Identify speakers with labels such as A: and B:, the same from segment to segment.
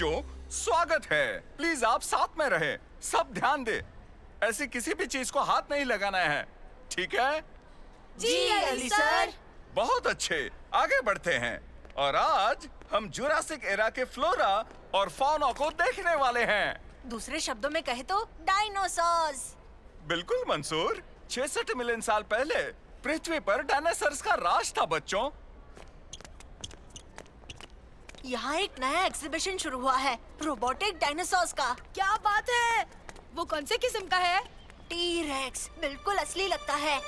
A: बच्चों, स्वागत है। प्लीज आप साथ में रहे। सब ध्यान दे, ऐसी किसी भी चीज को हाथ नहीं लगाना है, ठीक है?
B: जी अली सर।
A: बहुत अच्छे, आगे बढ़ते हैं। और आज हम जुरासिक एरा के फ्लोरा और फौना को देखने वाले हैं।
B: दूसरे शब्दों में कहे तो डायनासोर्स।
A: बिल्कुल मंसूर, 66 मिलियन साल पहले पृथ्वी पर डायनासोर्स का राज था बच्चों।
B: यहाँ एक नया एग्जीबिशन शुरू हुआ है, रोबोटिक डायनासोर्स का।
C: क्या बात है? वो कौन से किस्म का है?
B: टी-रेक्स, बिल्कुल असली लगता है।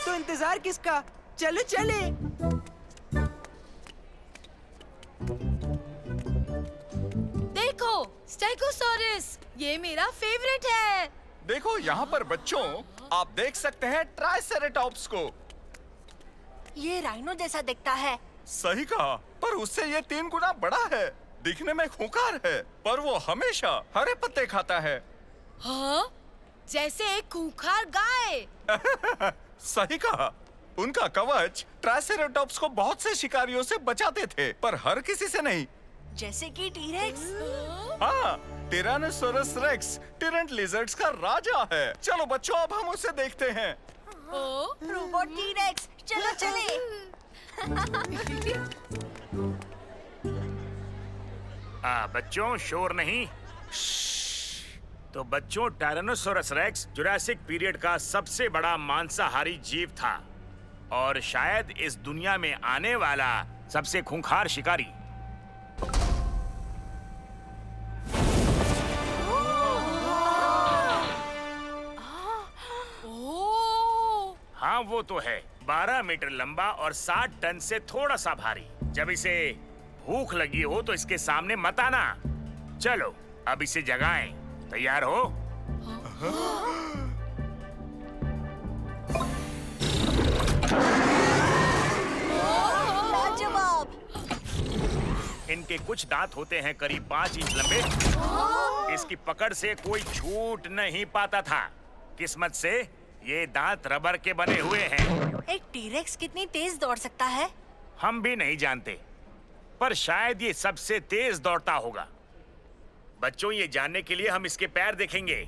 D: तो इंतजार किसका? चलो चले।
C: देखो, स्टेगोसॉरस, ये मेरा फेवरेट है।
A: देखो यहाँ पर बच्चों, आप देख सकते हैं ट्राइसेरेटॉप्स को।
B: ये राइनो जैसा दिखता है।
A: सही कहा, पर उससे ये 3 गुना बड़ा है। दिखने में खूंखार है, पर वो हमेशा हरे पत्ते खाता है।
C: हाँ? जैसे एक खूंखार गाय।
A: सही कहा। उनका कवच ट्राइसेरेटॉप्स को बहुत से शिकारियों से बचाते थे, पर हर किसी से नहीं।
B: जैसे कि टी-रेक्स।
A: हाँ, टिरानोसोरस रेक्स टिरेंट लिजर्ड्स का राजा है। चलो बच्चों, अब हम उसे देखते हैं।
B: रोबोट टी-रेक्स, चलो चले।
E: बच्चों, शोर नहीं। तो बच्चों, टायरानोसोरस रेक्स जुरासिक पीरियड का सबसे बड़ा मांसाहारी जीव था और शायद इस दुनिया में आने वाला सबसे खूंखार शिकारी। हाँ, वो तो है। 12 मीटर लंबा और 60 टन से थोड़ा सा भारी। जब इसे भूख लगी हो तो इसके सामने मत आना। चलो, अब इसे जगाएं। तैयार हो?
B: लाजवाब।
E: इनके कुछ दांत होते हैं करीब 5 इंच लंबे। इसकी पकड़ से कोई छूट नहीं पाता था। किस्मत से ये दांत रबर के बने हुए हैं।
B: एक टी-रेक्स कितनी तेज दौड़ सकता है?
E: हम भी नहीं जानते, पर शायद ये सबसे तेज दौड़ता होगा। बच्चों, ये जानने के लिए हम इसके पैर देखेंगे।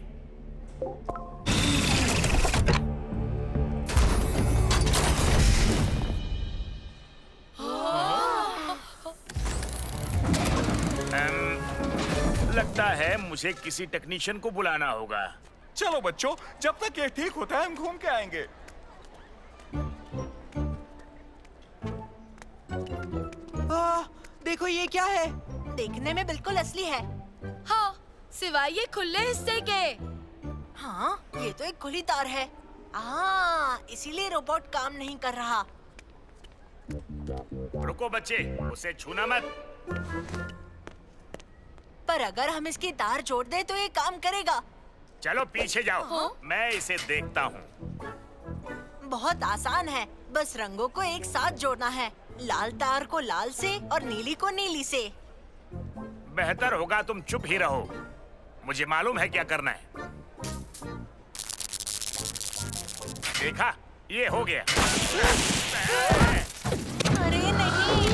E: लगता है मुझे किसी टेक्नीशियन को बुलाना होगा।
A: चलो बच्चों, जब तक ये ठीक होता है हम घूम के आएंगे।
D: देखो ये क्या है?
B: देखने में बिल्कुल असली है।
C: हाँ, सिवाय ये खुले हिस्से के।
B: हाँ, ये तो एक खुली तार है। इसीलिए रोबोट काम नहीं कर रहा।
E: रुको बच्चे, उसे छूना मत।
B: पर अगर हम इसकी तार जोड़ दें तो ये काम करेगा।
E: चलो पीछे जाओ।
C: हाँ?
E: मैं इसे देखता हूँ।
B: बहुत आसान है, बस रंगों को एक साथ जोड़ना है। लाल तार को लाल से और नीली को नीली से।
E: बेहतर होगा तुम चुप ही रहो। मुझे मालूम है क्या करना है। देखा, ये हो गया।
B: अरे नहीं।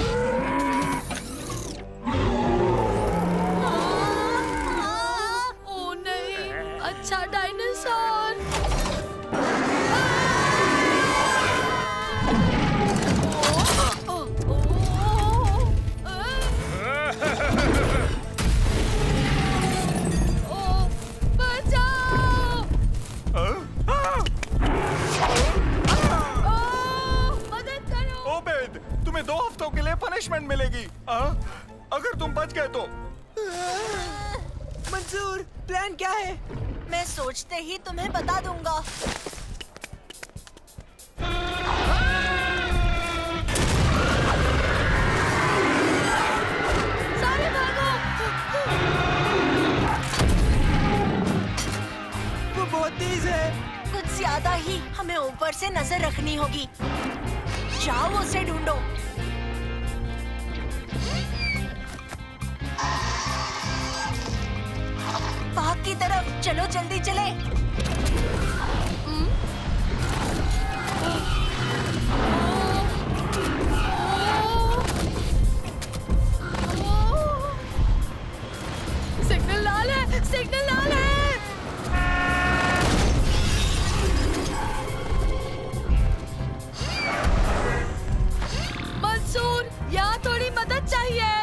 C: ओ नहीं, अच्छा डायनासोर।
A: ओबेद, तुम्हें 2 हफ्तों के लिए पनिशमेंट मिलेगी। अगर तुम बच गए तो।
D: मंसूर, प्लान क्या है?
B: मैं सोचते ही तुम्हें बता दूंगा।
C: सारे भागो।
D: वो बहुत तेज है।
B: कुछ ज्यादा ही। हमें ऊपर से नजर रखनी होगी। जाओ उसे ढूंढो। बाग की तरफ चलो, जल्दी चले।
C: सिग्नल लाल है। मंसूर, यहाँ थोड़ी मदद चाहिए।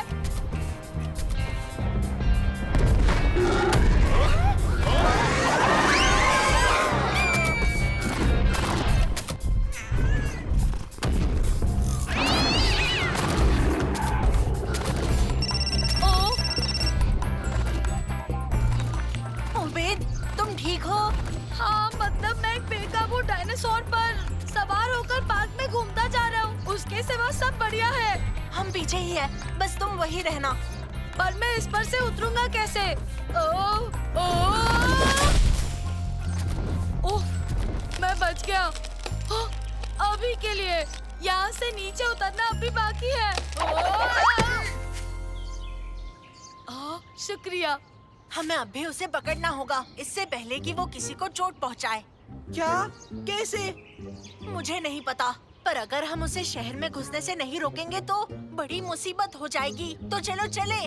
B: उबैद, तुम ठीक हो?
C: हाँ, मतलब मैं एक बेकाबू डायनासोर पर सवार होकर पार्क में घूमता जा रहा हूँ। उसके सिवा सब बढ़िया है।
B: हम पीछे ही है, बस तुम वही रहना।
C: पर मैं इस पर से उतरूंगा कैसे? ओह, ओह, मैं बच गया। ओह, अभी के लिए यहाँ से नीचे उतरना अभी बाकी है। ओह, शुक्रिया।
B: हमें अब भी उसे पकड़ना होगा, इससे पहले कि वो किसी को चोट पहुंचाए।
D: क्या? कैसे?
B: मुझे नहीं पता, पर अगर हम उसे शहर में घुसने से नहीं रोकेंगे तो बड़ी मुसीबत हो जाएगी। तो चलो चले।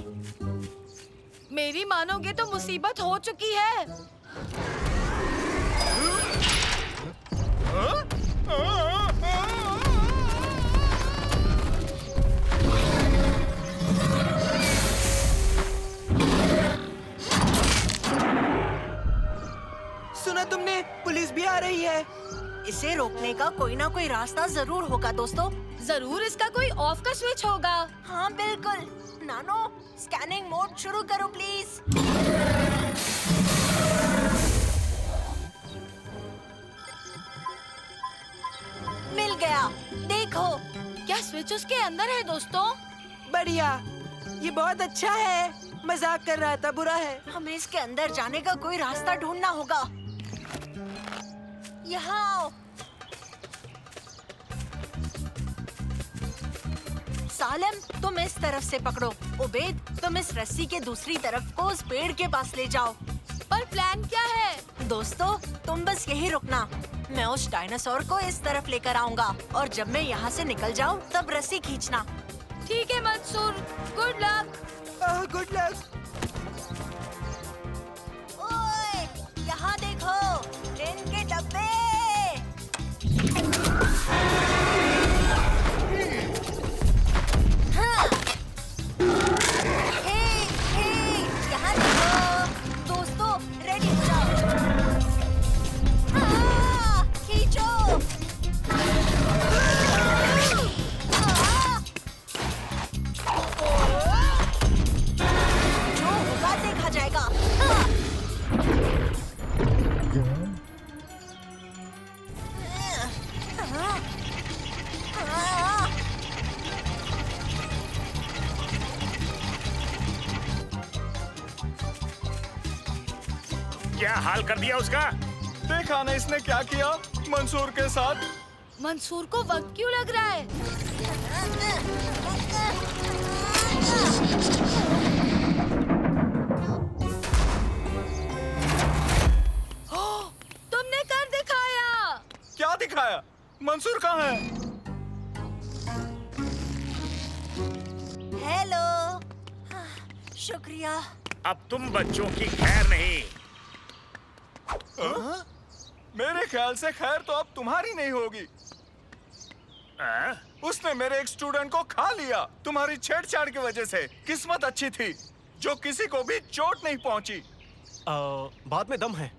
C: मेरी मानोगे तो मुसीबत हो चुकी है।
D: सुना तुमने? पुलिस भी आ रही है।
B: इसे रोकने का कोई ना कोई रास्ता जरूर होगा दोस्तों।
C: जरूर इसका कोई ऑफ का स्विच होगा।
B: हाँ बिल्कुल। नानो, स्कैनिंग मोड शुरू करो प्लीज। मिल गया, देखो।
C: क्या स्विच उसके अंदर है दोस्तों?
D: बढ़िया, ये बहुत अच्छा है। मजाक कर रहा था, बुरा है।
B: हमें इसके अंदर जाने का कोई रास्ता ढूंढना होगा। यहाँ आओ। सालेम, तुम इस तरफ से पकड़ो। उबैद, तुम इस रस्सी के दूसरी तरफ को उस पेड़ के पास ले जाओ।
C: पर प्लान क्या है?
B: दोस्तों, तुम बस यही रुकना। मैं उस डायनासोर को इस तरफ लेकर आऊंगा और जब मैं यहाँ से निकल जाऊँ तब रस्सी खींचना।
C: ठीक है Mansoor, good luck.
D: Good luck.
B: ओए, यहाँ देखो, ट्रेन के डब्बे। हाँ। हे, यहाँ देखो। दोस्तों, रेडी हो जाओ। हाँ, खींचो। जो होगा देखा जाएगा।
E: क्या हाल कर दिया उसका?
A: देखा ना इसने क्या किया मंसूर के साथ?
C: मंसूर को वक्त क्यों लग रहा है? तुमने कर दिखाया।
A: क्या दिखाया? मंसूर कहाँ है?
B: हेलो। शुक्रिया।
E: अब तुम बच्चों की खैर नहीं।
A: मेरे ख्याल से खैर तो अब तुम्हारी नहीं होगी। उसने मेरे एक स्टूडेंट को खा लिया तुम्हारी छेड़छाड़ की वजह से। किस्मत अच्छी थी जो किसी को भी चोट नहीं पहुंची।
F: बाद में दम है।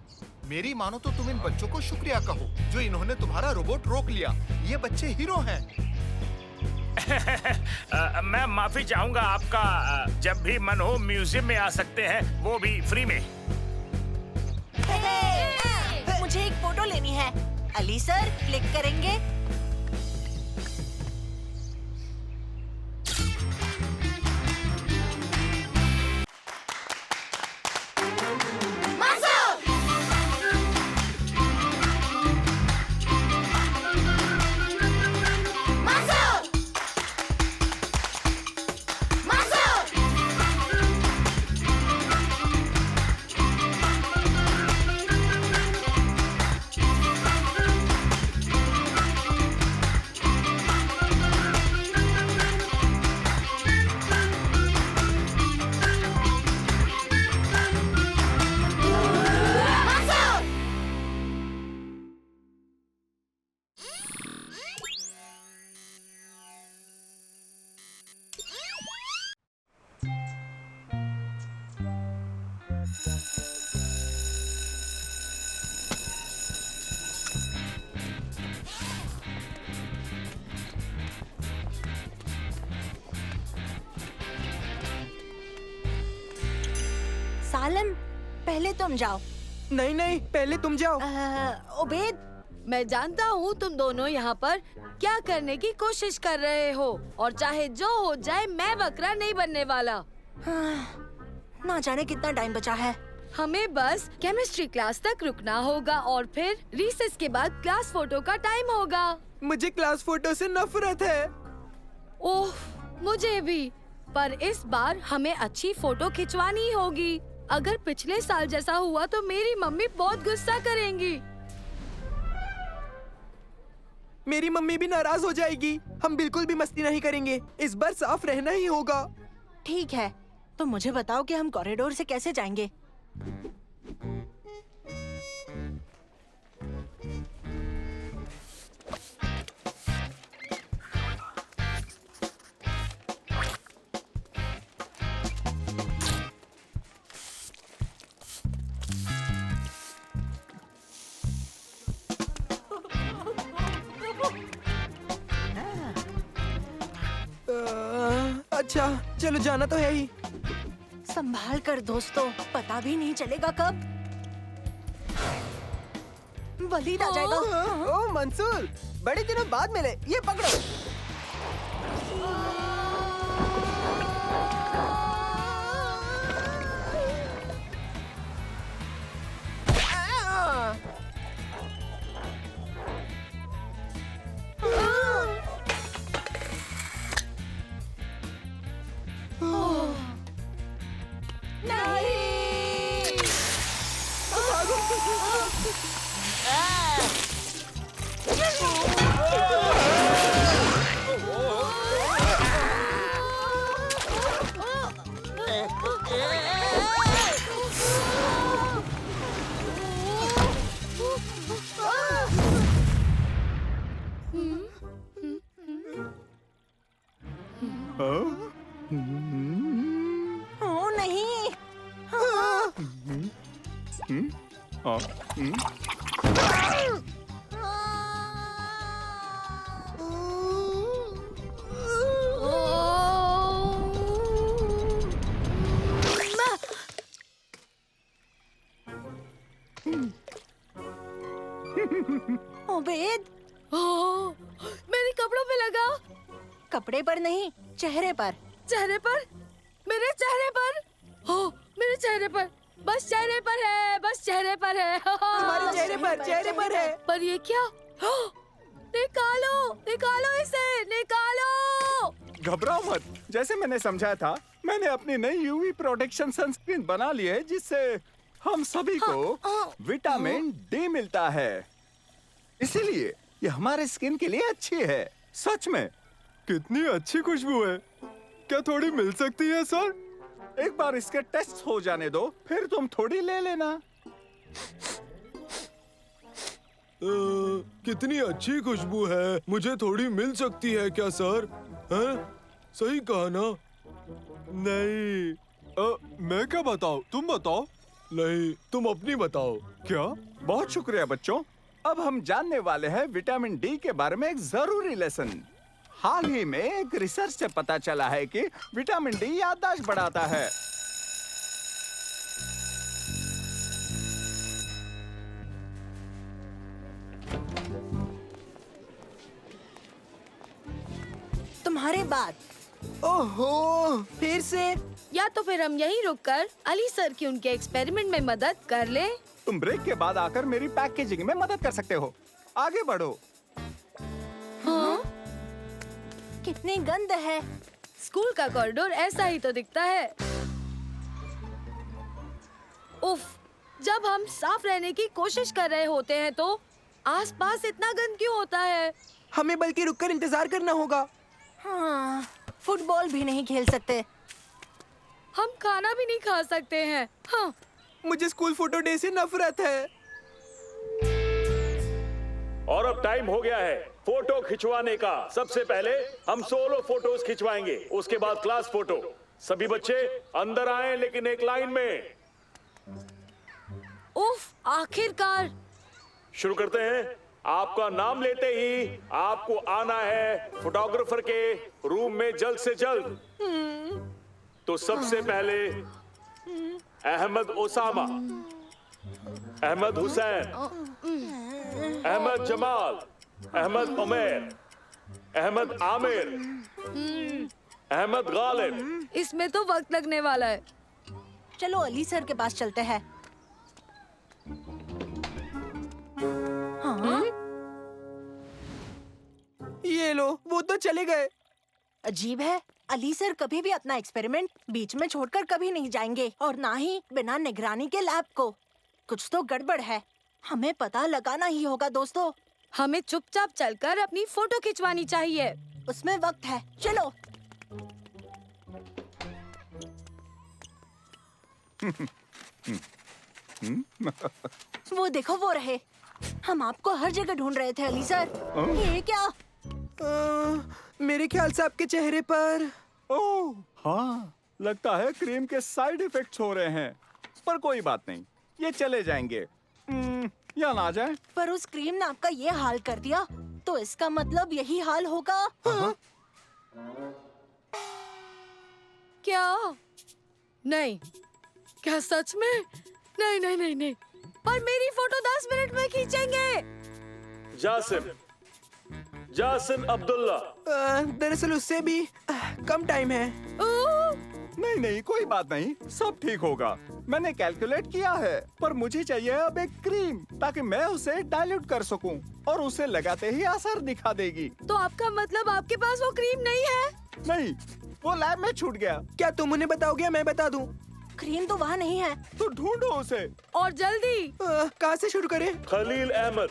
F: मेरी मानो तो तुम इन बच्चों को शुक्रिया कहो जो इन्होंने तुम्हारा रोबोट रोक लिया। ये बच्चे हीरो हैं।
E: मैं माफी चाहूंगा आपका। जब भी मन हो म्यूजियम में आ सकते हैं, वो भी फ्री में।
B: मुझे एक फोटो लेनी है। अली सर, क्लिक करेंगे। आलम, पहले तुम जाओ।
D: नहीं नहीं, पहले तुम जाओ।
B: उबैद,
C: मैं जानता हूँ तुम दोनों यहाँ पर क्या करने की कोशिश कर रहे हो और चाहे जो हो जाए मैं बकरा नहीं बनने वाला।
B: ना जाने कितना टाइम बचा है।
C: हमें बस केमिस्ट्री क्लास तक रुकना होगा और फिर रिसेस के बाद क्लास फोटो का टाइम होगा।
D: मुझे क्लास फोटो से नफरत है।
C: ओह, मुझे भी। पर इस बार हमें अच्छी फोटो खिंचवानी होगी। अगर पिछले साल जैसा हुआ तो मेरी मम्मी बहुत गुस्सा करेंगी।
D: मेरी मम्मी भी नाराज हो जाएगी। हम बिल्कुल भी मस्ती नहीं करेंगे। इस बार साफ रहना ही होगा।
B: ठीक है, तो मुझे बताओ कि हम कॉरिडोर से कैसे जाएंगे।
D: अच्छा, चलो जाना तो है ही।
B: संभाल कर दोस्तों, पता भी नहीं चलेगा कब वलीद आ जाएगा।
D: ओ मंसूर, बड़े दिनों बाद मिले। ये पकड़ो।
B: ओ नहीं। उबैद,
C: मेरे कपड़ों पे लगा।
B: कपड़े पर नहीं, चेहरे पर।
C: चेहरे पर? मेरे चेहरे पर? हो, मेरे चेहरे पर। बस चेहरे पर है, बस चेहरे पर है।
D: तुम्हारे चेहरे पर है।
C: पर ये क्या? निकालो, निकालो इसे, निकालो।
A: घबराओ मत। जैसे मैंने समझाया था, मैंने अपनी नई यूवी प्रोटेक्शन सनस्क्रीन बना ली है, जिससे हम सभी को विटामिन डी मिलता है। इसीलिए ये हमारे स्किन के लिए अच्छी है। सच में कितनी अच्छी खुशबू है। क्या थोड़ी मिल सकती है सर? एक बार इसके टेस्ट हो जाने दो, फिर तुम थोड़ी ले लेना।
G: कितनी अच्छी खुशबू है। मुझे थोड़ी मिल सकती है क्या सर? हैं? सही कहा ना?
F: नहीं, मैं क्या बताऊं? तुम बताओ।
G: नहीं, तुम अपनी बताओ।
A: क्या? बहुत शुक्रिया बच्चों। अब हम जानने वाले हैं विटामिन डी के बारे में एक जरूरी लेसन। हाल ही में एक रिसर्च से पता चला है कि विटामिन डी याददाश्त बढ़ाता है।
B: तुम्हारे बाद।
D: ओहो, फिर से?
C: या तो फिर हम यहीं रुककर अली सर की उनके एक्सपेरिमेंट में मदद कर ले।
A: तुम ब्रेक के बाद आकर मेरी पैकेजिंग में मदद कर सकते हो। आगे बढ़ो।
C: हाँ?
B: कितनी गंद है।
C: स्कूल का कॉरिडोर ऐसा ही तो दिखता है। उफ, जब हम साफ रहने की कोशिश कर रहे होते हैं तो आसपास इतना गंद क्यों होता है?
D: हमें बल्कि रुककर इंतजार करना होगा।
B: हाँ, फुटबॉल भी नहीं खेल सकते।
C: हम खाना भी नहीं खा सकते हैं। हाँ।
D: मुझे स्कूल फोटो डे से नफरत है।
H: और अब टाइम हो गया है फोटो खिंचवाने का। सबसे पहले हम सोलो फोटोज खिंचवाएंगे, उसके बाद क्लास फोटो। सभी बच्चे अंदर आए, लेकिन एक लाइन में।
C: उफ, आखिरकार।
H: शुरू करते हैं। आपका नाम लेते ही आपको आना है फोटोग्राफर के रूम में जल्द से जल्द। तो सबसे पहले अहमद ओसामा, अहमद हुसैन, अहमद जमाल, अहमद उमैर, अहमद आमिर, अहमद गालिब।
C: इसमें तो वक्त लगने वाला है।
B: चलो अली सर के पास चलते हैं। हाँ?
D: ये लो, वो तो चले गए।
B: अजीब है, अली सर कभी भी अपना एक्सपेरिमेंट बीच में छोड़कर कभी नहीं जाएंगे, और ना ही बिना निगरानी के लैब को। कुछ तो गड़बड़ है, हमें पता लगाना ही होगा दोस्तों।
C: हमें चुपचाप चलकर अपनी फोटो खिंचवानी चाहिए।
B: उसमें वक्त है, चलो। वो देखो, वो रहे। हम आपको हर जगह ढूंढ रहे थे अली सर। ये क्या?
D: मेरे ख्याल से आपके चेहरे पर
A: ओह हाँ, लगता है क्रीम के साइड इफेक्ट्स हो रहे हैं, पर कोई बात नहीं, ये चले जाएंगे। या ना जाए।
B: पर उस क्रीम ने आपका ये हाल कर दिया, तो इसका मतलब यही हाल होगा।
C: क्या? नहीं, क्या सच में? नहीं नहीं नहीं नहीं, पर मेरी फोटो 10 मिनट में खींचेंगे।
H: जासिम अब्दुल्ला।
D: दरअसल उससे भी कम टाइम है।
A: नहीं नहीं, कोई बात नहीं, सब ठीक होगा। मैंने कैलकुलेट किया है, पर मुझे चाहिए अब एक क्रीम, ताकि मैं उसे डाइल्यूट कर सकूं, और उसे लगाते ही असर दिखा देगी।
C: तो आपका मतलब आपके पास वो क्रीम नहीं है?
A: नहीं, वो लैब में छूट गया।
D: क्या तुम उन्हें बताओगे? मैं बता दूं।
B: क्रीम तो वहाँ नहीं है।
A: तो ढूंढो उसे।
C: और जल्दी।
D: कहाँ से शुरू करें?
H: खलील अहमद।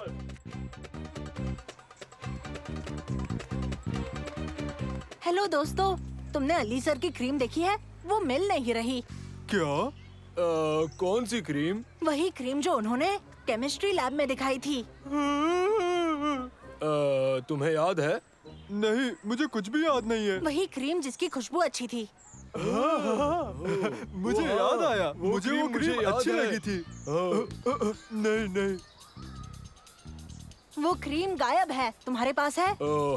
B: हेलो दोस्तों, तुमने अली सर की क्रीम देखी है? वो मिल नहीं रही।
G: क्या? कौन सी क्रीम?
B: वही क्रीम जो उन्होंने केमिस्ट्री लैब में दिखाई थी।
G: तुम्हें याद है? नहीं, मुझे कुछ भी याद नहीं है।
B: वही क्रीम जिसकी खुशबू अच्छी थी।
G: मुझे याद आया, मुझे वो क्रीम अच्छी लगी थी। नहीं नहीं,
B: वो क्रीम गायब है। तुम्हारे पास है?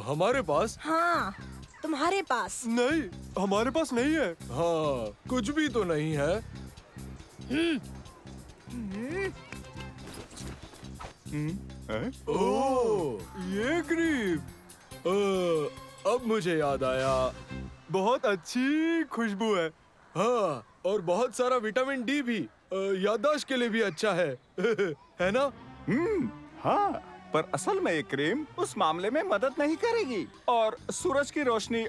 G: हमारे पास?
B: हाँ, तुम्हारे पास।
G: नहीं, हमारे पास नहीं है। हाँ, कुछ भी तो नहीं है। ओह, ये क्रीम। अब मुझे याद आया, बहुत अच्छी खुशबू है। हाँ, और बहुत सारा विटामिन डी भी, याददाश्त के लिए भी अच्छा है। है ना?
A: हाँ, पर असल में ये क्रीम उस मामले में मदद नहीं करेगी, और सूरज की रोशनी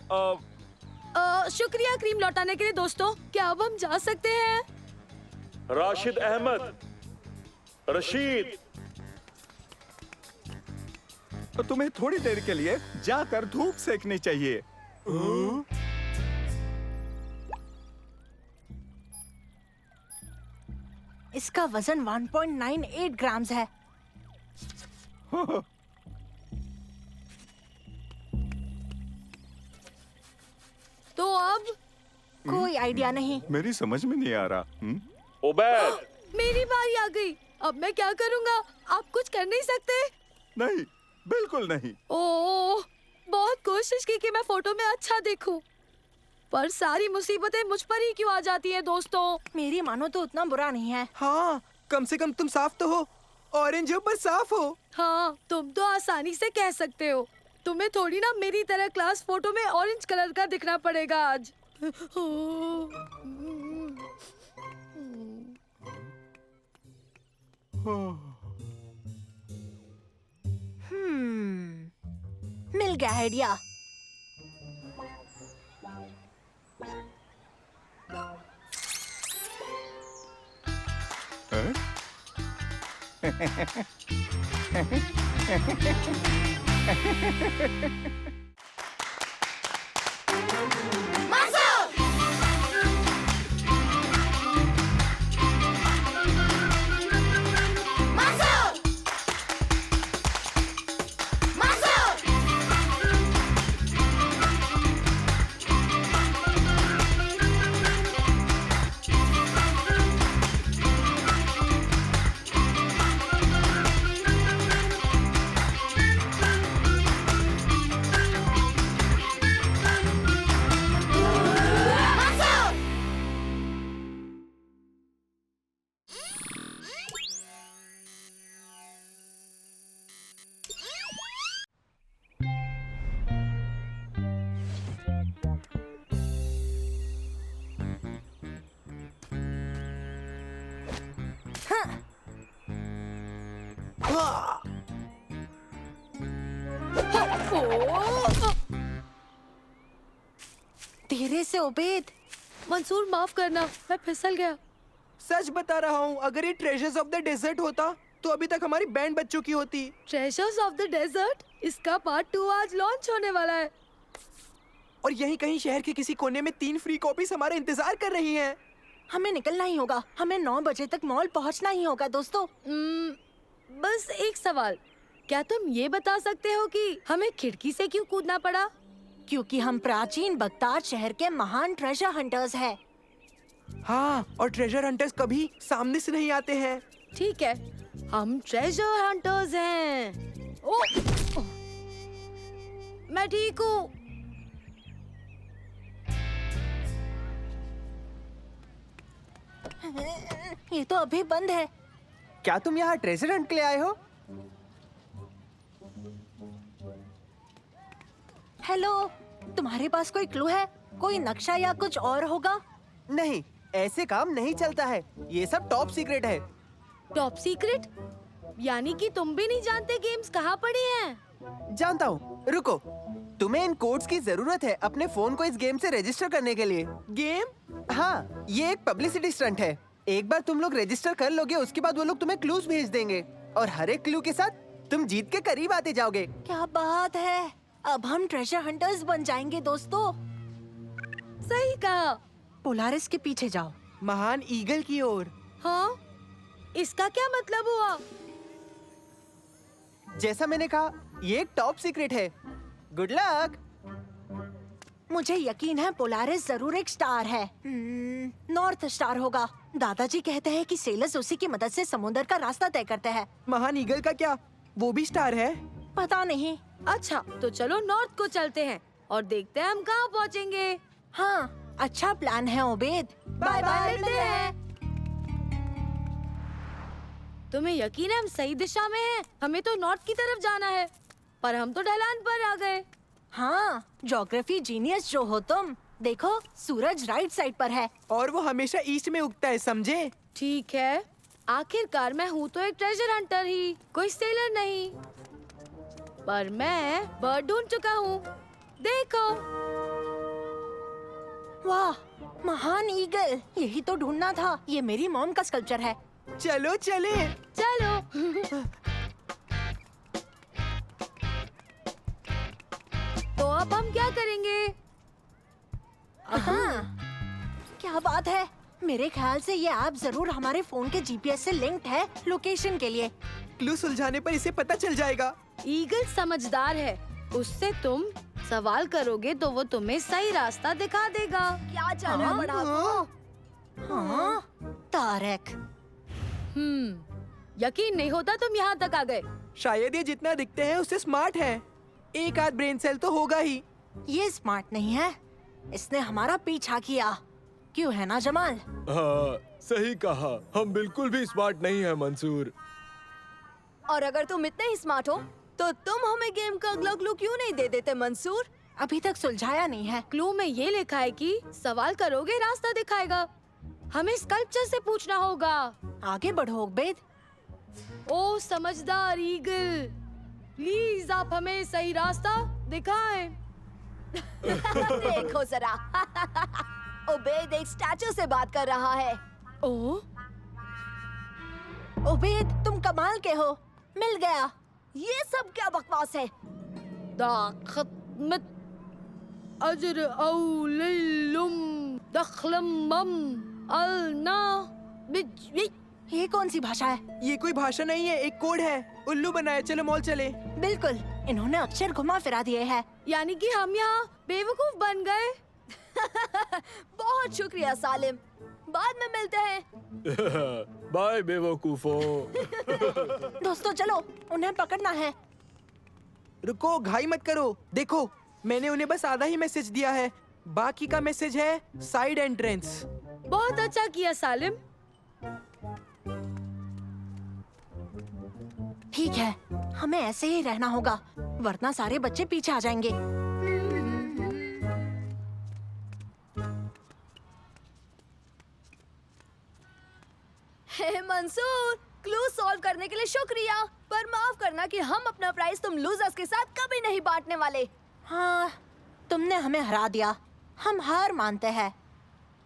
C: शुक्रिया क्रीम लौटाने के लिए दोस्तों। क्या अब हम जा सकते हैं?
H: राशिद अहमद, रशीद।
A: तो तुम्हें थोड़ी देर के लिए जाकर धूप सेकनी चाहिए।
B: इसका वजन 1.98 ग्राम्स है।
C: तो अब
B: कोई आइडिया नहीं।
A: मेरी समझ में नहीं आ रहा।
H: उबैद।
C: मेरी बारी आ गई। अब मैं क्या करूंगा? आप कुछ कर नहीं सकते?
A: नहीं, बिल्कुल नहीं।
C: ओह, बहुत कोशिश की कि मैं फोटो में अच्छा दिखूं, पर सारी मुसीबतें मुझ पर ही क्यों आ जाती हैं दोस्तों?
B: मेरी मानो तो उतना बुरा नहीं है।
D: हाँ, कम से कम तुम साफ तो हो। ऑरेंज हो पर साफ हो।
C: हाँ, तुम तो आसानी से कह सकते हो। तुम्हें थोड़ी ना मेरी तरह क्लास फोटो में ऑरेंज कलर का दिखना पड़ेगा आज।
B: मिल गया आइडिया।
D: हाँ।
B: धीरे से उबैद।
C: मंसूर माफ करना, मैं फिसल गया।
D: सच बता रहा हूँ, अगर ये ट्रेजर्स ऑफ द डेजर्ट होता तो अभी तक हमारी बैंड बच चुकी होती।
C: ट्रेजर्स ऑफ द डेजर्ट, इसका पार्ट 2 आज लॉन्च होने वाला है।
D: और यहीं कहीं शहर के किसी कोने में 3 फ्री कॉपीज हमारा इंतजार कर रही हैं।
B: हमें निकलना ही होगा, हमें 9 बजे तक मॉल पहुंचना ही होगा दोस्तों।
C: बस एक सवाल, क्या तुम ये बता सकते हो कि हमें खिड़की से क्यों कूदना पड़ा?
B: क्योंकि हम प्राचीन बगदाद शहर के महान ट्रेजर हंटर्स हैं।
D: हाँ, और ट्रेजर हंटर्स कभी सामने से नहीं आते हैं।
C: ठीक है, हम ट्रेजर हंटर्स हैं। ओ, मैं ठीक हूँ।
B: ये तो अभी बंद है।
D: क्या तुम यहाँ ट्रेजर हंट के लिए आए हो?
B: हेलो, तुम्हारे पास कोई क्लू है? कोई नक्शा या कुछ और होगा?
D: नहीं, ऐसे काम नहीं चलता है। ये सब टॉप सीक्रेट है।
C: Top secret? यानी कि तुम भी नहीं जानते गेम्स कहाँ पड़ी हैं?
D: जानता हूँ, रुको। तुम्हें इन कोड्स की जरूरत है अपने फोन को इस गेम से रजिस्टर करने के लिए। गेम? हाँ, ये एक पब्लिसिटी स्टंट है। एक बार तुम लोग रजिस्टर कर लोगे, उसके बाद वो लोग तुम्हें क्लूज भेज देंगे और हर एक क्लू के साथ तुम जीत के करीब आते जाओगे।
B: क्या बात है, अब हम ट्रेजर हंटर्स बन जाएंगे दोस्तों।
C: सही कहा।
B: पोलारिस के पीछे जाओ।
D: महान ईगल की ओर।
C: हाँ, इसका क्या मतलब हुआ?
D: जैसा मैंने कहा, ये एक टॉप सीक्रेट है। Good luck.
B: मुझे यकीन है पोलारिस जरूर एक स्टार है। नॉर्थ स्टार होगा। दादाजी कहते हैं कि सेलर्स उसी की मदद से समुद्र का रास्ता तय करते हैं।
D: महान ईगल का क्या, वो भी स्टार है?
B: पता नहीं।
C: अच्छा, तो चलो नॉर्थ को चलते हैं और देखते हैं हम कहाँ पहुँचेंगे।
B: हाँ, अच्छा प्लान है उबैद। बाय बाय, मिलते हैं।
C: तुम्हें यकीन है हम सही दिशा में हैं? हमें तो नॉर्थ की तरफ जाना है, पर हम तो ढलान पर आ गए।
B: हाँ, ज्योग्राफी जीनियस जो हो तुम। देखो, सूरज राइट साइड पर है।
D: और वो हमेशा ईस्ट में उगता है, समझे?
C: ठीक है, आखिरकार मैं हूँ तो एक ट्रेजर हंटर ही, कोई सेलर नहीं। पर मैं बर्ड ढूंढ चुका हूँ। देखो।
B: वाह, महान ईगल, यही तो ढूंढना था। ये मेरी मॉम का स्कल्पचर है।
D: चलो चले।
C: चलो। तो अब हम क्या करेंगे?
B: हाँ, क्या बात है। मेरे ख्याल से ये ऐप जरूर हमारे फोन के जीपीएस से लिंक्ड है लोकेशन के लिए।
D: क्लू सुलझाने पर इसे पता चल जाएगा।
C: ईगल समझदार है, उससे तुम सवाल करोगे तो वो तुम्हें सही रास्ता दिखा देगा।
B: क्या चल रहा बड़ा को? हाँ, तारक।
C: यकीन नहीं होता तुम यहाँ तक आ गए।
D: शायद ये जितना दिखते हैं उससे स्मार्ट है। एक आध ब्रेन सेल तो होगा ही।
B: ये स्मार्ट नहीं है, इसने हमारा पीछा किया। क्यों है ना जमाल?
G: हाँ, सही कहा। हम बिल्कुल भी स्मार्ट नहीं है मंसूर।
I: और अगर तुम इतने ही स्मार्ट हो तो तुम हमें गेम का अगला क्लू क्यों नहीं दे देते मंसूर?
B: अभी तक सुलझाया नहीं है।
C: क्लू में ये लिखा है कि सवाल करोगे रास्ता दिखाएगा। हमें स्कल्पचर से पूछना होगा।
B: आगे बढ़ो उबैद।
C: ओ समझदार ईगल, प्लीज आप हमें सही रास्ता दिखाएं।
I: देखो जरा। उबैद एक स्टैचू से बात कर रहा है।
C: ओ,
B: उबैद, तुम कमाल के हो। मिल गया।
I: ये सब क्या बकवास है?
C: दाखत अजर औलुम दखलम अलना बिज।
B: ये कौन सी भाषा है?
D: ये कोई भाषा नहीं है, एक कोड है। उल्लू बनाया। चलो मॉल चले।
B: बिल्कुल, इन्होंने अक्षर घुमा फिरा दिए हैं।
C: यानी कि हम यहाँ बेवकूफ बन गए।
I: बहुत शुक्रिया सालिम, बाद में मिलते हैं।
G: बाय बेवकूफों।
B: दोस्तों चलो, उन्हें पकड़ना है।
D: रुको, घाई मत करो। देखो, मैंने उन्हें बस आधा ही मैसेज दिया है। बाकी का मैसेज है साइड एंट्रेंस।
C: बहुत अच्छा किया सालिम।
B: ठीक है, हमें ऐसे ही रहना होगा, वरना सारे बच्चे पीछे आ जाएंगे।
I: हे मंसूर, क्लू सॉल्व करने करने के लिए शुक्रिया, पर माफ करना कि हम अपना प्राइस तुम लूजर्स के साथ कभी नहीं बांटने वाले।
B: हाँ, तुमने हमें हरा दिया। हम हार मानते हैं।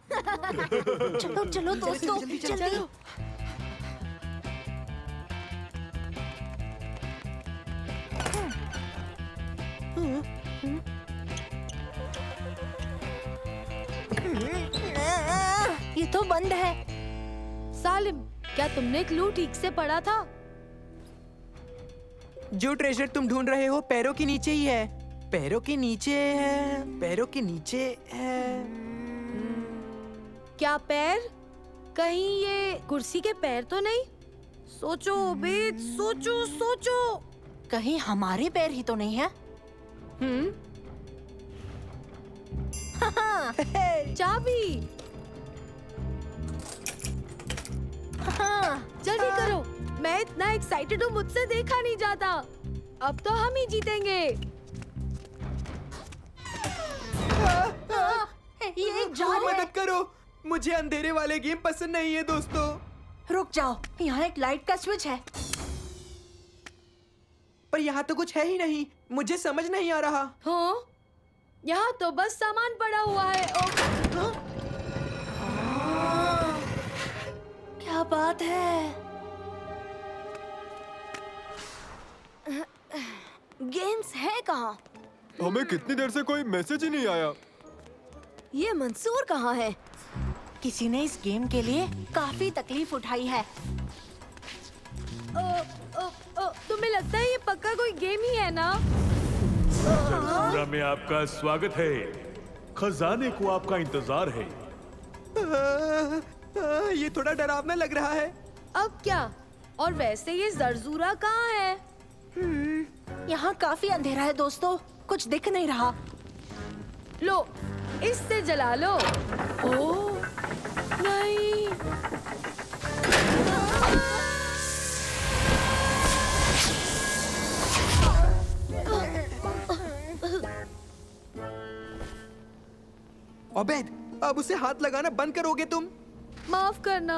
B: चलो चलो दोस्तों, जल्दी। ये तो बंद है।
C: सालिम, क्या तुमने क्लू ठीक से पढ़ा था?
D: जो ट्रेजर तुम ढूंढ रहे हो पैरों के नीचे ही है। पैरों के नीचे है, पैरों के नीचे है।
C: क्या पैर? कहीं ये कुर्सी के पैर तो नहीं? सोचो बेद, सोचो सोचो।
B: कहीं हमारे पैर ही तो नहीं है?
C: चाबी।
B: हाँ,
C: जल्दी करो, मैं इतना एक्साइटेड हूँ, मुझसे देखा नहीं जाता। अब तो हम ही जीतेंगे।
B: ये एक जाल है।
D: मदद करो, मुझे अंधेरे वाले गेम पसंद नहीं है दोस्तों।
B: रुक जाओ, यहाँ एक लाइट का स्विच है।
D: पर यहाँ तो कुछ है ही नहीं, मुझे समझ नहीं आ रहा।
C: हाँ, यहाँ तो बस सामान पड़ा हुआ है।
B: क्या बात है?
I: गेम्स है कहाँ?
G: हमें कितनी देर से कोई मैसेज ही नहीं आया।
I: ये मंसूर कहाँ है?
B: किसी ने इस गेम के लिए काफी तकलीफ उठाई है।
C: तुम्हें लगता है ये पक्का कोई गेम ही है ना?
H: जलसूरा में आपका स्वागत है। खजाने को आपका इंतजार है।
D: ये थोड़ा डरावना लग रहा है।
C: अब क्या? और वैसे ये जरजूरा कहाँ है?
B: यहाँ काफी अंधेरा है दोस्तों, कुछ दिख नहीं रहा।
C: लो, इससे जला लो। ओह, नहीं।
D: अबेद, अब उसे हाथ लगाना बंद करोगे तुम?
C: माफ करना।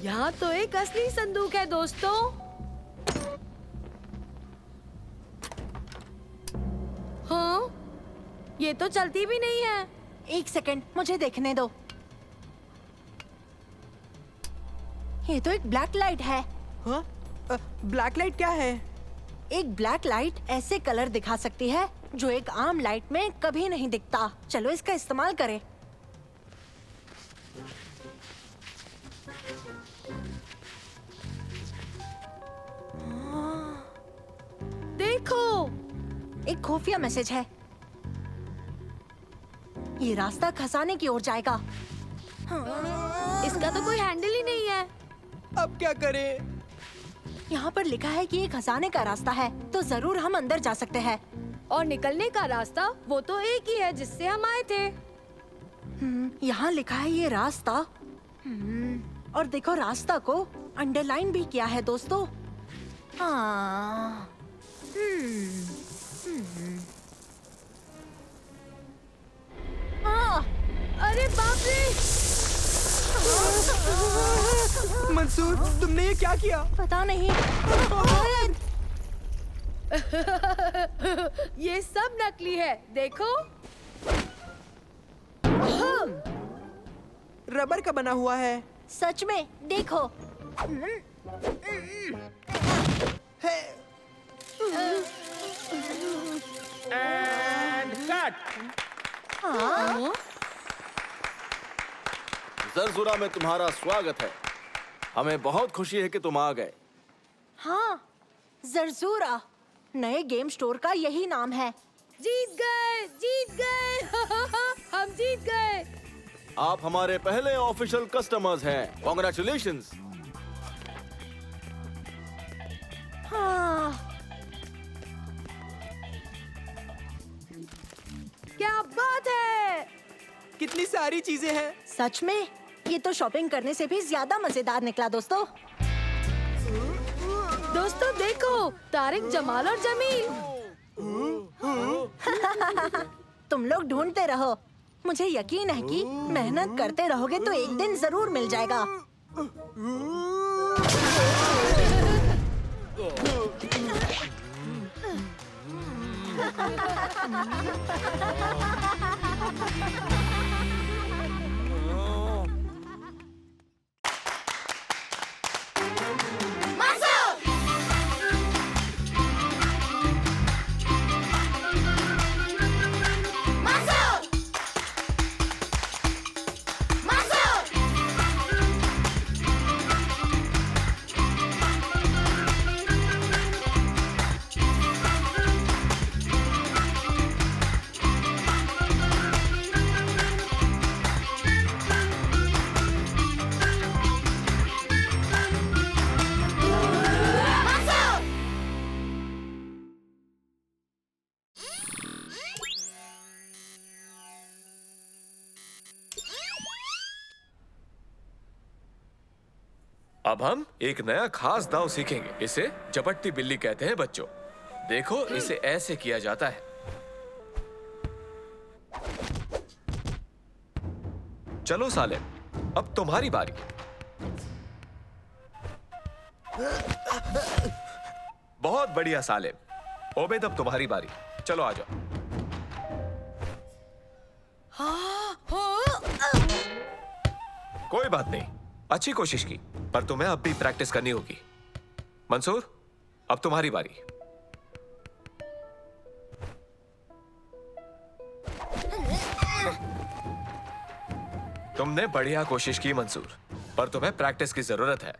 C: यहाँ तो एक असली संदूक है दोस्तों। हाँ, ये तो चलती भी नहीं है।
B: एक सेकंड, मुझे देखने दो। ये तो एक ब्लैक लाइट है।
D: हाँ? ब्लैक लाइट क्या है?
B: एक ब्लैक लाइट ऐसे कलर दिखा सकती है जो एक आम लाइट में कभी नहीं दिखता। चलो इसका इस्तेमाल करें।
C: देखो,
B: एक खुफिया मैसेज है। ये रास्ता खजाने की ओर जाएगा।
C: इसका तो कोई हैंडल ही नहीं है।
D: अब क्या करें?
B: यहाँ पर लिखा है कि ये खजाने का रास्ता है, तो जरूर हम अंदर जा सकते हैं।
C: और निकलने का रास्ता वो तो एक ही है जिससे हम आए थे।
B: यहाँ लिखा है ये रास्ता। और देखो, रास्ता को अंडरलाइन भी किया है दोस्तों। हाँ।
C: अरे बाप रे!
D: मंसूर, तुमने ये क्या किया?
B: पता नहीं।
C: ये सब नकली है, देखो।
D: रबर का बना हुआ है।
B: सच में, देखो।
E: And cut.
J: जरजुरा में तुम्हारा स्वागत है। हमें बहुत खुशी है कि तुम आ गए।
B: हाँ, जरजूरा नए गेम स्टोर का यही नाम है।
C: जीत गए, जीत गए। हम जीत गए।
J: आप हमारे पहले ऑफिशियल कस्टमर्स हैं। कॉन्ग्रेचुलेशंस।
B: हाँ,
C: क्या बात है!
D: कितनी सारी चीजें हैं।
B: सच में, ये तो शॉपिंग करने से भी ज्यादा मजेदार निकला दोस्तों।
C: दोस्तों देखो, तारिक, जमाल और जमील।
B: तुम लोग ढूंढते रहो। मुझे यकीन है कि मेहनत करते रहोगे तो एक दिन जरूर मिल जाएगा।
K: अब हम एक नया खास दाव सीखेंगे। इसे झपटती बिल्ली कहते हैं बच्चों। देखो, इसे ऐसे किया जाता है। चलो सालेम, अब तुम्हारी बारी। बहुत बढ़िया सालेम। ओबेद, अब तुम्हारी बारी। चलो आ जाओ। कोई बात नहीं, अच्छी कोशिश की, पर तुम्हें अब भी प्रैक्टिस करनी होगी। मंसूर, अब तुम्हारी बारी। तुमने बढ़िया कोशिश की मंसूर, पर तुम्हें प्रैक्टिस की जरूरत है।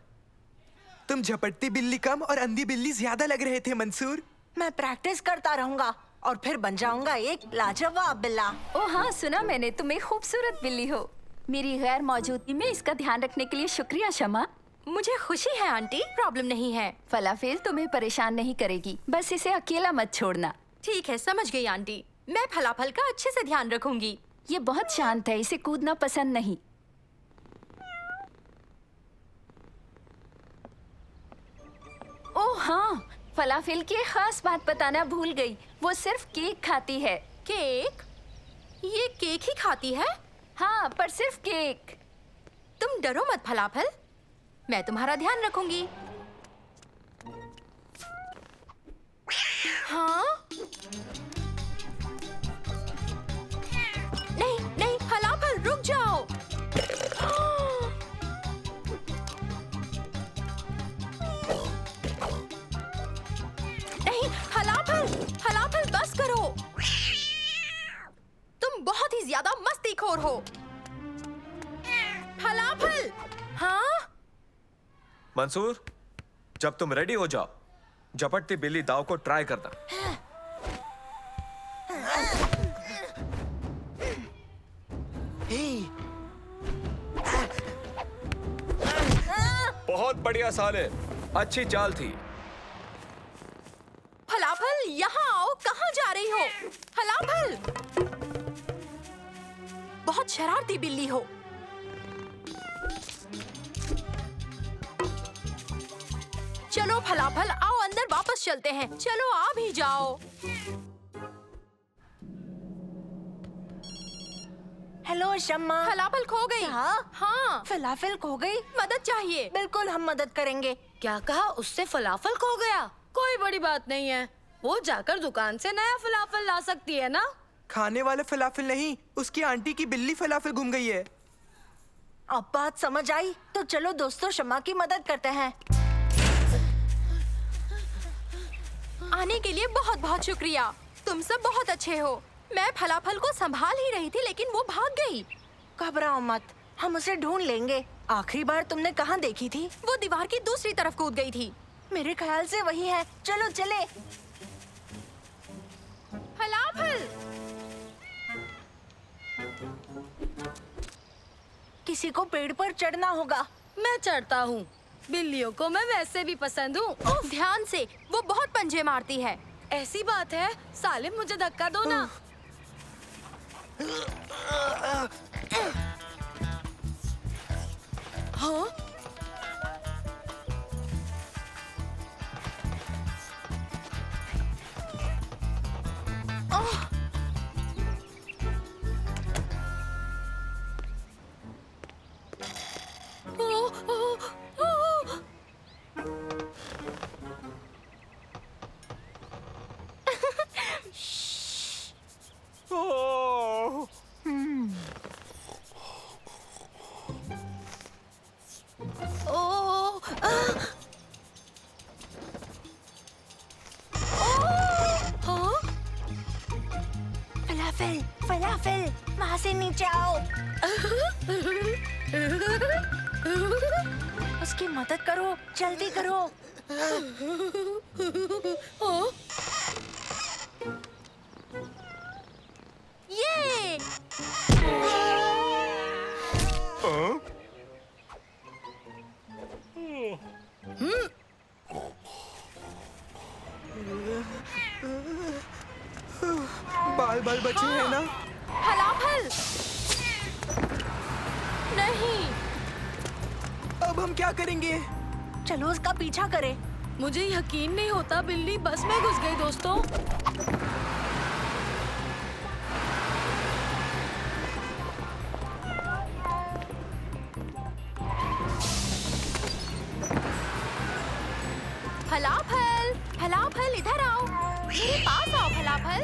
D: तुम झपटती बिल्ली कम और अंधी बिल्ली ज्यादा लग रहे थे मंसूर।
B: मैं प्रैक्टिस करता रहूंगा और फिर बन जाऊंगा एक लाजवाब बिल्ला।
L: ओ हाँ, सुना मैंने, तुम एक खूबसूरत बिल्ली हो। मेरी गैर मौजूदगी में इसका ध्यान रखने के लिए शुक्रिया शमा।
M: मुझे खुशी है आंटी, प्रॉब्लम नहीं है।
L: फलाफेल तुम्हें परेशान नहीं करेगी, बस इसे अकेला मत छोड़ना।
M: ठीक है, समझ गई आंटी। मैं फलाफल का अच्छे से ध्यान रखूंगी।
L: ये बहुत शांत है, इसे कूदना पसंद नहीं। ओह हाँ, फलाफेल की एक खास बात बताना भूल गई। वो सिर्फ केक खाती है।
M: केक? ये केक ही खाती है?
L: हाँ, पर सिर्फ केक।
M: तुम डरो मत फलाफल, मैं तुम्हारा ध्यान रखूंगी। हाँ? नहीं नहीं फलाफल, रुक जाओ। नहीं फलाफल, फलाफल बस करो। तुम बहुत ही ज्यादा मस्तीखोर हो। फलाफल। हाँ?
K: मंसूर, जब तुम रेडी हो जाओ, झपटती बिल्ली दाव को ट्राई करना। बहुत बढ़िया साले, अच्छी चाल थी।
M: फलाफल, यहाँ आओ। कहाँ जा रही हो? फलाफल, बहुत शरारती बिल्ली हो। चलो फलाफल, आओ अंदर वापस चलते हैं। चलो आ भी जाओ।
B: हेलो शम्मा।
M: फलाफल खो गई।
B: हाँ?
M: हाँ।
B: फलाफल खो गई?
M: मदद चाहिए।
B: बिल्कुल, हम मदद करेंगे।
C: क्या कहा? उससे फलाफल खो गया? कोई बड़ी बात नहीं है, वो जाकर दुकान से नया फलाफल ला सकती है ना।
D: खाने वाले फलाफल नहीं, उसकी आंटी की बिल्ली फलाफल गुम गई है।
B: अब बात समझ आई, तो चलो दोस्तों शम्मा की मदद करते हैं।
M: आने के लिए बहुत बहुत शुक्रिया। तुम सब बहुत अच्छे हो। मैं फलाफल को संभाल ही रही थी, लेकिन वो भाग गई।
B: घबराओ मत, हम उसे ढूंढ लेंगे। आखिरी बार तुमने कहाँ देखी थी?
M: वो दीवार की दूसरी तरफ कूद गई थी।
B: मेरे ख्याल से वही है। चलो चले।
M: फलाफल।
B: किसी को पेड़ पर चढ़ना होगा।
C: मैं चढ़ता हूँ, बिल्लियों को मैं वैसे भी पसंद हूँ।
M: ध्यान से, वो बहुत पंजे मारती है।
C: ऐसी बात है? सालिम, मुझे धक्का दो ना। हाँ?
B: बचाओ। उसकी मदद करो, जल्दी करो।
M: ये
D: बाल बाल बचे हैं ना?
M: फलाफल नहीं।
D: अब हम क्या करेंगे?
B: चलो उसका पीछा करें।
C: मुझे यकीन नहीं होता बिल्ली बस में घुस गई दोस्तों।
M: फलाफल फलाफल इधर आओ, मेरे पास आओ फलाफल।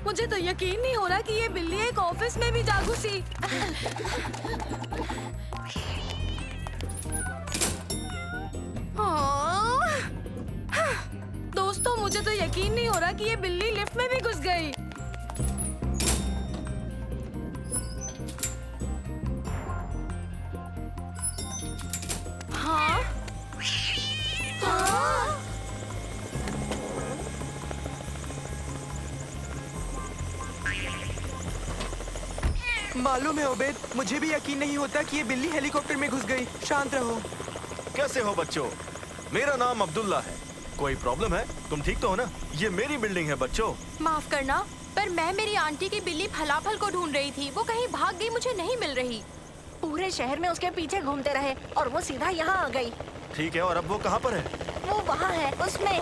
C: मुझे तो यकीन नहीं हो रहा कि ये बिल्ली एक ऑफिस में भी जा घुसी। दोस्तों मुझे तो यकीन नहीं हो रहा कि ये बिल्ली लिफ्ट में भी घुस गई।
M: हाँ हाँ
D: मालूम है ओबेद, मुझे भी यकीन नहीं होता कि ये बिल्ली हेलीकॉप्टर में घुस गई। शांत रहो।
J: कैसे हो बच्चों? मेरा नाम अब्दुल्ला है। कोई प्रॉब्लम है? तुम ठीक तो हो ना? ये मेरी बिल्डिंग है बच्चों।
M: माफ करना, पर मैं मेरी आंटी की बिल्ली फलाफल को ढूंढ रही थी। वो कहीं भाग गई, मुझे नहीं मिल रही।
B: पूरे शहर में उसके पीछे घूमते रहे और वो सीधा यहाँ आ गई।
J: ठीक है, और अब वो कहाँ पर है?
B: वो वहाँ है, उसमें।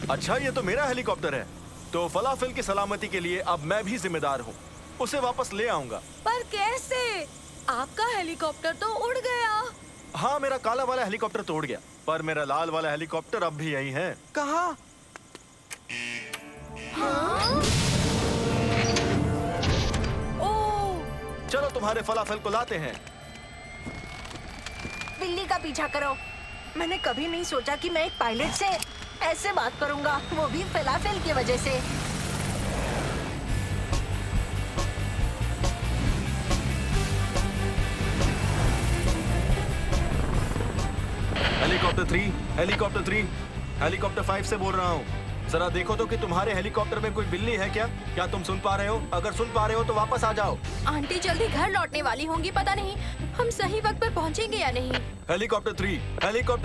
J: अच्छा, ये तो मेरा हेलीकॉप्टर है। तो फलाफल की सलामती के लिए अब मैं भी जिम्मेदार हूँ। उसे वापस ले आऊंगा।
C: पर कैसे? आपका हेलीकॉप्टर तो उड़ गया।
J: हाँ, मेरा काला वाला हेलीकॉप्टर तो उड़ गया, पर मेरा लाल वाला हेलीकॉप्टर अब भी यहीं है।
D: कहाँ?
M: हाँ?
C: ओह!
J: चलो तुम्हारे फलाफल को लाते हैं।
B: बिल्ली का पीछा करो। मैंने कभी नहीं सोचा कि मैं एक पायलट से ऐसे बात करूंगा, वो भी फलाफल की वजह से।
J: हेलीकॉप्टर 3, हेलीकॉप्टर 3, हेलीकॉप्टर 5 से बोल रहा हूँ। जरा देखो तो कि तुम्हारे हेलीकॉप्टर में कोई बिल्ली है क्या? क्या तुम सुन पा रहे हो? अगर सुन पा रहे हो तो वापस आ जाओ।
M: आंटी जल्दी घर लौटने वाली होंगी, पता नहीं हम सही वक्त पर पहुंचेंगे या नहीं।
J: हेलीकॉप्टर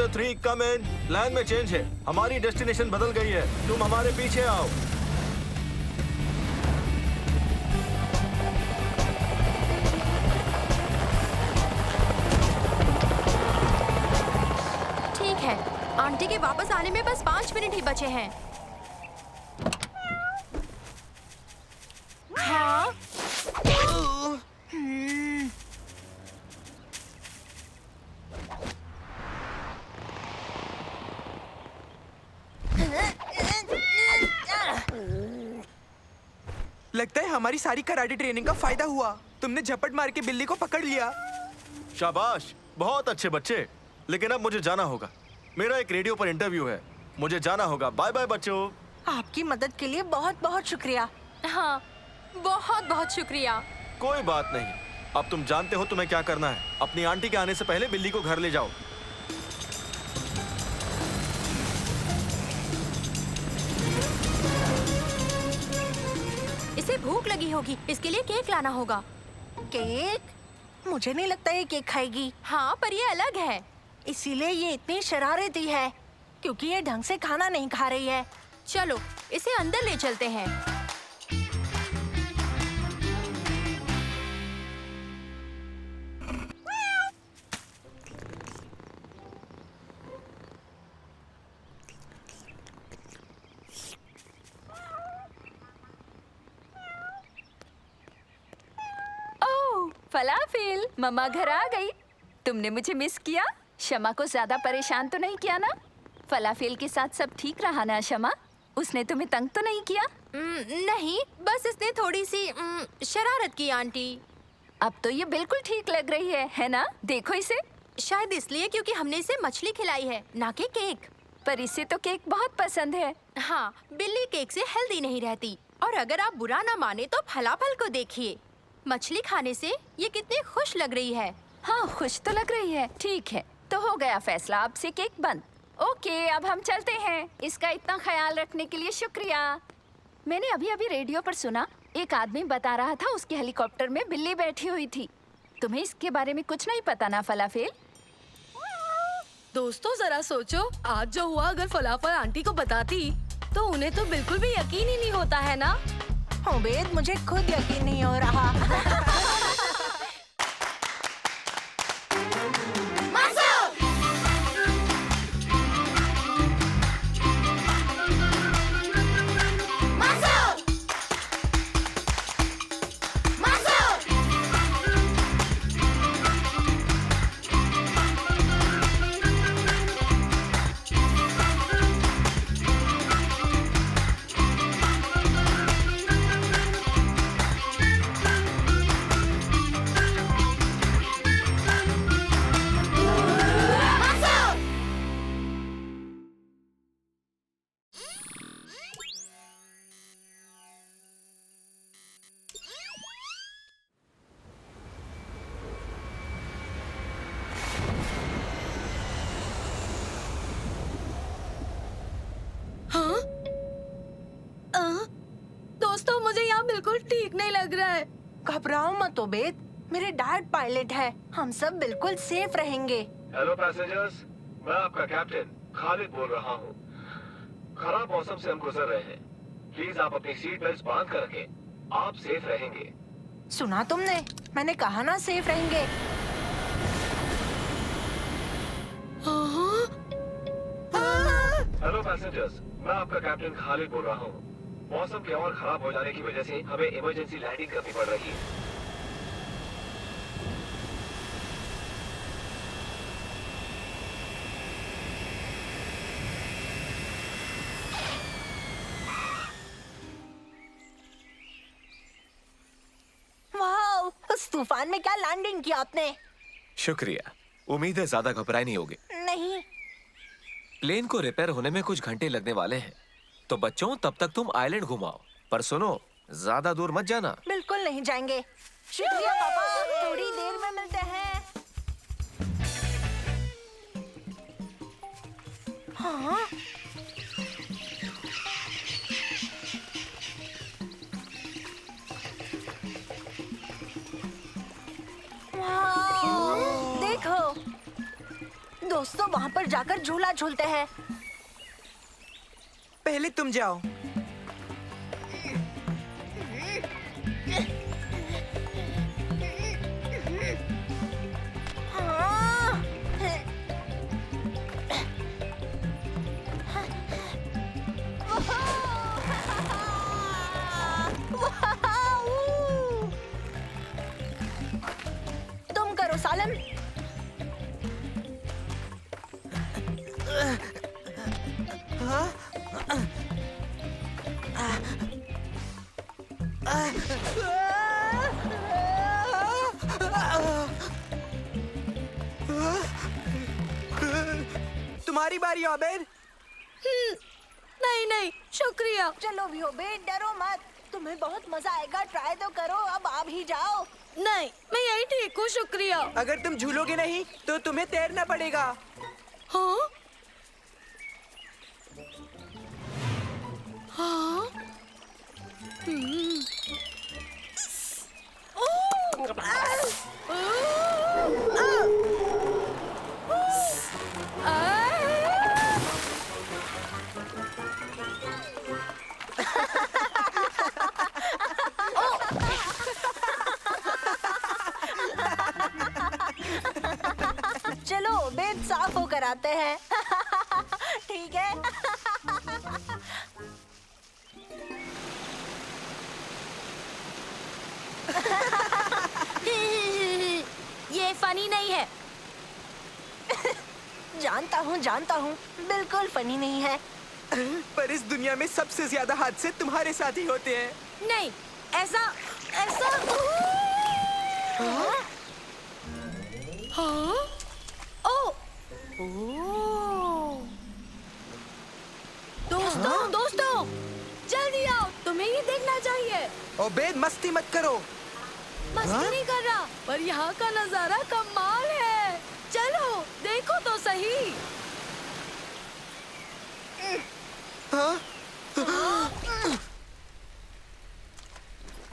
J: 3, कम इन। लाइन में चेंज है, हमारी डेस्टिनेशन बदल गई है। तुम हमारे पीछे आओ।
M: ठीक है, आंटी के वापस आने में बस 5 मिनट ही बचे हैं। हाँ?
D: लगता है हमारी सारी कराटे ट्रेनिंग का फायदा हुआ। तुमने झपट मार के बिल्ली को पकड़ लिया।
J: शाबाश, बहुत अच्छे बच्चे। लेकिन अब मुझे जाना होगा। मेरा एक रेडियो पर इंटरव्यू है, मुझे जाना होगा। बाय बाय बच्चों।
B: आपकी मदद के लिए बहुत बहुत शुक्रिया।
M: हाँ, बहुत बहुत शुक्रिया।
J: कोई बात नहीं। अब तुम जानते हो तुम्हें क्या करना है। अपनी आंटी के आने से पहले बिल्ली को घर ले जाओ।
M: इसे भूख लगी होगी, इसके लिए केक लाना होगा।
B: केक? मुझे नहीं लगता ये केक खाएगी।
M: हाँ, पर ये अलग है।
B: इसीलिए ये इतनी शरारती है, क्योंकि ये ढंग से खाना नहीं खा रही है।
M: चलो इसे अंदर ले चलते हैं।
L: फलाफल, मम्मा घर आ गई। तुमने मुझे मिस किया? शमा को ज्यादा परेशान तो नहीं किया ना? फलाफल के साथ सब ठीक रहा ना शमा? उसने तुम्हें तंग तो नहीं किया?
M: नहीं, बस इसने थोड़ी सी शरारत की आंटी।
L: अब तो ये बिल्कुल ठीक लग रही है ना? देखो इसे।
M: शायद इसलिए क्योंकि हमने इसे मछली खिलाई है, ना कि केक।
L: पर इसे तो केक बहुत पसंद है।
M: हाँ, बिल्ली केक से हेल्दी नहीं रहती। और अगर आप बुरा ना माने तो फलाफल को देखिए। मछली खाने से ये कितनी खुश लग रही है।
L: हाँ, खुश तो लग रही है। ठीक है, तो हो गया फैसला, अब से केक बंद। ओके, अब हम चलते हैं। इसका इतना ख्याल रखने के लिए शुक्रिया। मैंने अभी अभी रेडियो पर सुना, एक आदमी बता रहा था उसके हेलीकॉप्टर में बिल्ली बैठी हुई थी। तुम्हें इसके बारे में कुछ नहीं पता ना फलाफेल?
C: दोस्तों जरा सोचो, आज जो हुआ अगर फलाफल आंटी को बताती तो उन्हें तो बिल्कुल भी यकीन ही नहीं होता है ना।
B: उबैद, मुझे खुद यकीन नहीं हो रहा।
C: दोस्तों, मुझे यहाँ बिल्कुल ठीक नहीं लग रहा है।
B: घबराओ मत उबैद, मेरे डैड पायलट है, हम सब बिल्कुल सेफ रहेंगे।
J: हेलो पैसेंजर्स, मैं आपका कैप्टन खालिद बोल रहा हूँ। खराब मौसम से हम गुजर रहे हैं। प्लीज आप अपनी सीट बेल्ट बांध कर रखें, आप सेफ रहेंगे।
B: सुना तुमने? मैंने कहा ना सेफ रहेंगे।
J: हेलो पैसेंजर्स, मैं आपका कैप्टन खालिद बोल रहा हूँ। मौसम के और खराब हो जाने की वजह से हमें इमरजेंसी लैंडिंग करनी पड़ रही है।
B: वाह, उस तूफान में क्या लैंडिंग किया आपने?
K: शुक्रिया। उम्मीद है ज्यादा घबराए नहीं होगे।
B: नहीं।
K: प्लेन को रिपेयर होने में कुछ घंटे लगने वाले हैं, तो बच्चों तब तक तुम आइलैंड घुमाओ। पर सुनो, ज्यादा दूर मत जाना।
B: बिल्कुल नहीं जाएंगे। शुक्रिया पापा, थोड़ी देर में मिलते हैं। हाँ? वाह, देखो दोस्तों, वहाँ पर जाकर झूला झूलते हैं।
D: पहले तुम जाओ।
B: हाँ। तुम करो सालम।
D: तुम्हारी बारी उबैद।
C: नहीं नहीं, शुक्रिया।
B: चलो भी उबैद, डरो मत, तुम्हें बहुत मजा आएगा। ट्राई तो करो, अब आप ही जाओ।
C: नहीं, मैं यही ठीक हूँ, शुक्रिया।
D: अगर तुम झूलोगे नहीं तो तुम्हें तैरना पड़ेगा।
C: हाँ? हाँ?
B: चलो बेड साफ होकर आते हैं। ठीक है।
C: ये फनी नहीं है।
B: जानता हूँ, बिल्कुल फनी नहीं है।
D: पर इस दुनिया में सबसे ज्यादा हादसे तुम्हारे साथ ही होते हैं।
C: नहीं, ऐसा हाँ? हाँ? ओ! दोस्तों, जल्दी आओ, तुम्हें ये देखना
N: ओबेद मस्ती मत करो।
C: मस्ती नहीं कर रहा, पर यहाँ का नजारा कमाल है। चलो देखो तो सही।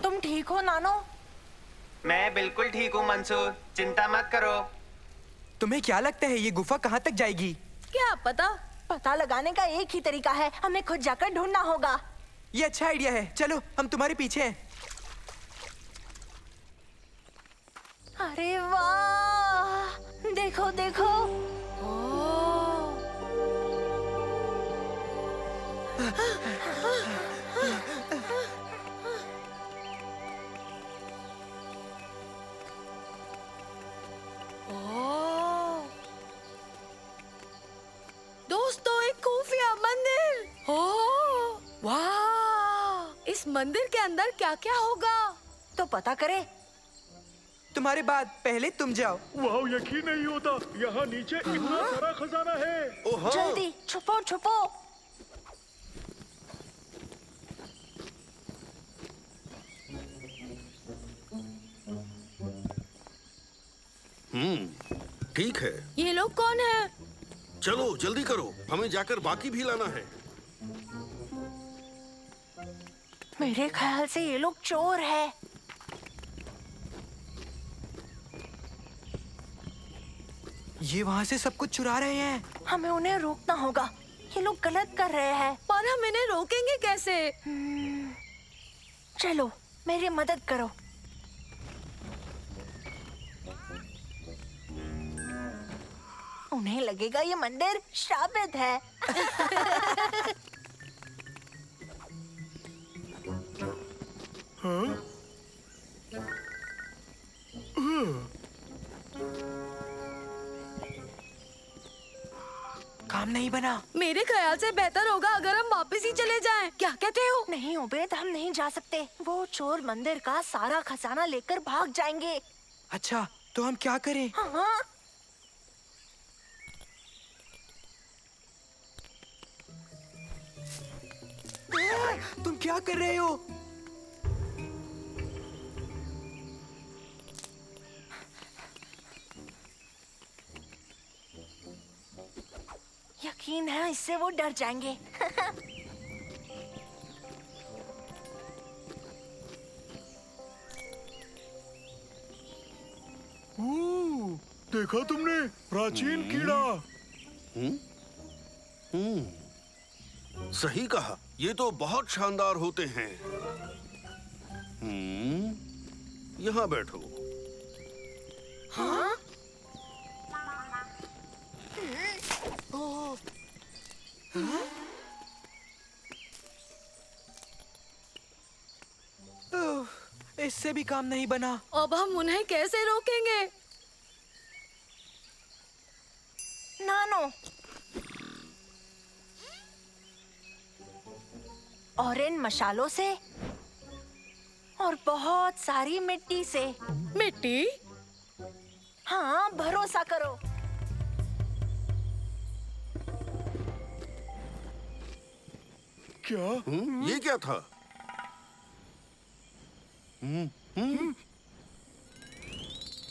B: तुम ठीक हो नानो?
D: मैं बिल्कुल ठीक हूँ मंसूर, चिंता मत करो।
N: तुम्हें क्या लगता है ये गुफा कहाँ तक जाएगी?
C: क्या पता?
B: पता लगाने का एक ही तरीका है, हमें खुद जाकर ढूंढना होगा।
N: ये अच्छा आइडिया है, चलो हम तुम्हारे पीछे हैं।
B: अरे वाह, देखो देखो।
C: दोस्तों, एक खुफिया मंदिर। ओह, वाह! इस मंदिर के अंदर क्या क्या होगा?
B: तो पता करे।
N: तुम्हारे बाद पहले तुम जाओ।
H: वाह, यकीन नहीं होता, यहाँ नीचे इतना सारा खजाना है।
B: जल्दी छुपो छुपो।
O: ठीक है।
C: ये लोग कौन है?
O: चलो जल्दी करो, हमें जाकर बाकी भी लाना है।
B: मेरे ख्याल से ये लोग चोर है।
N: ये वहाँ से सब कुछ चुरा रहे हैं।
B: हमें उन्हें रोकना होगा, ये लोग गलत कर रहे हैं।
C: पर हम इन्हें रोकेंगे कैसे?
B: चलो मेरी मदद करो। उन्हें लगेगा ये मंदिर शापित है।
N: काम नहीं बना।
C: मेरे ख्याल से बेहतर होगा अगर हम वापस ही चले जाएं। क्या कहते हो?
B: नहीं उबैद, हम नहीं जा सकते। वो चोर मंदिर का सारा खजाना लेकर भाग जाएंगे।
N: अच्छा, तो हम क्या करें?
B: हाँ।
N: तुम क्या कर रहे हो?
B: यकीन है इससे वो डर जाएंगे।
H: देखा तुमने, प्राचीन कीड़ा।
O: सही कहा, ये तो बहुत शानदार होते हैं। यहाँ बैठो।
B: हाँ?
N: इससे भी काम नहीं बना।
C: अब हम उन्हें कैसे रोकेंगे?
B: नानो, और इन मशालों से और बहुत सारी मिट्टी से।
C: मिट्टी?
B: हाँ, भरोसा करो।
H: क्या?
O: ये क्या था?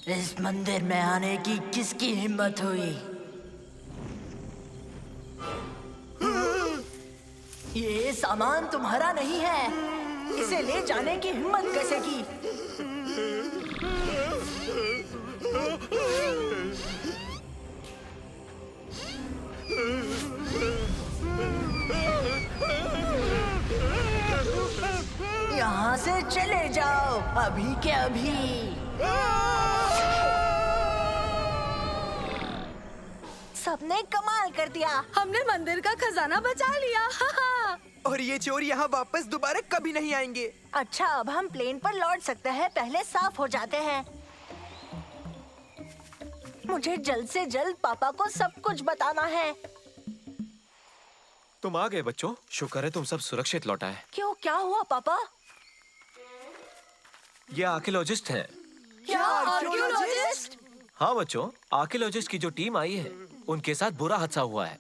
B: इस मंदिर में आने की किसकी हिम्मत हुई? ये सामान तुम्हारा नहीं है, इसे ले जाने की हिम्मत कैसे की? यहाँ से चले जाओ, अभी के अभी। सबने कमाल कर दिया,
C: हमने मंदिर का खजाना बचा लिया।
N: और ये चोर यहाँ वापस दोबारा कभी नहीं आएंगे।
B: अच्छा, अब हम प्लेन पर लौट सकते हैं, पहले साफ हो जाते हैं। मुझे जल्द से जल्द पापा को सब कुछ बताना है।
K: तुम आ गए बच्चों, शुक्र है तुम सब सुरक्षित लौटा है।
B: क्यों, क्या हुआ पापा?
K: ये आर्कियोलॉजिस्ट हैं।
B: क्या आर्कियोलॉजिस्ट?
K: हाँ बच्चों, आर्कियोलॉजिस्ट की जो टीम आई है, उनके साथ बुरा हादसा हुआ है।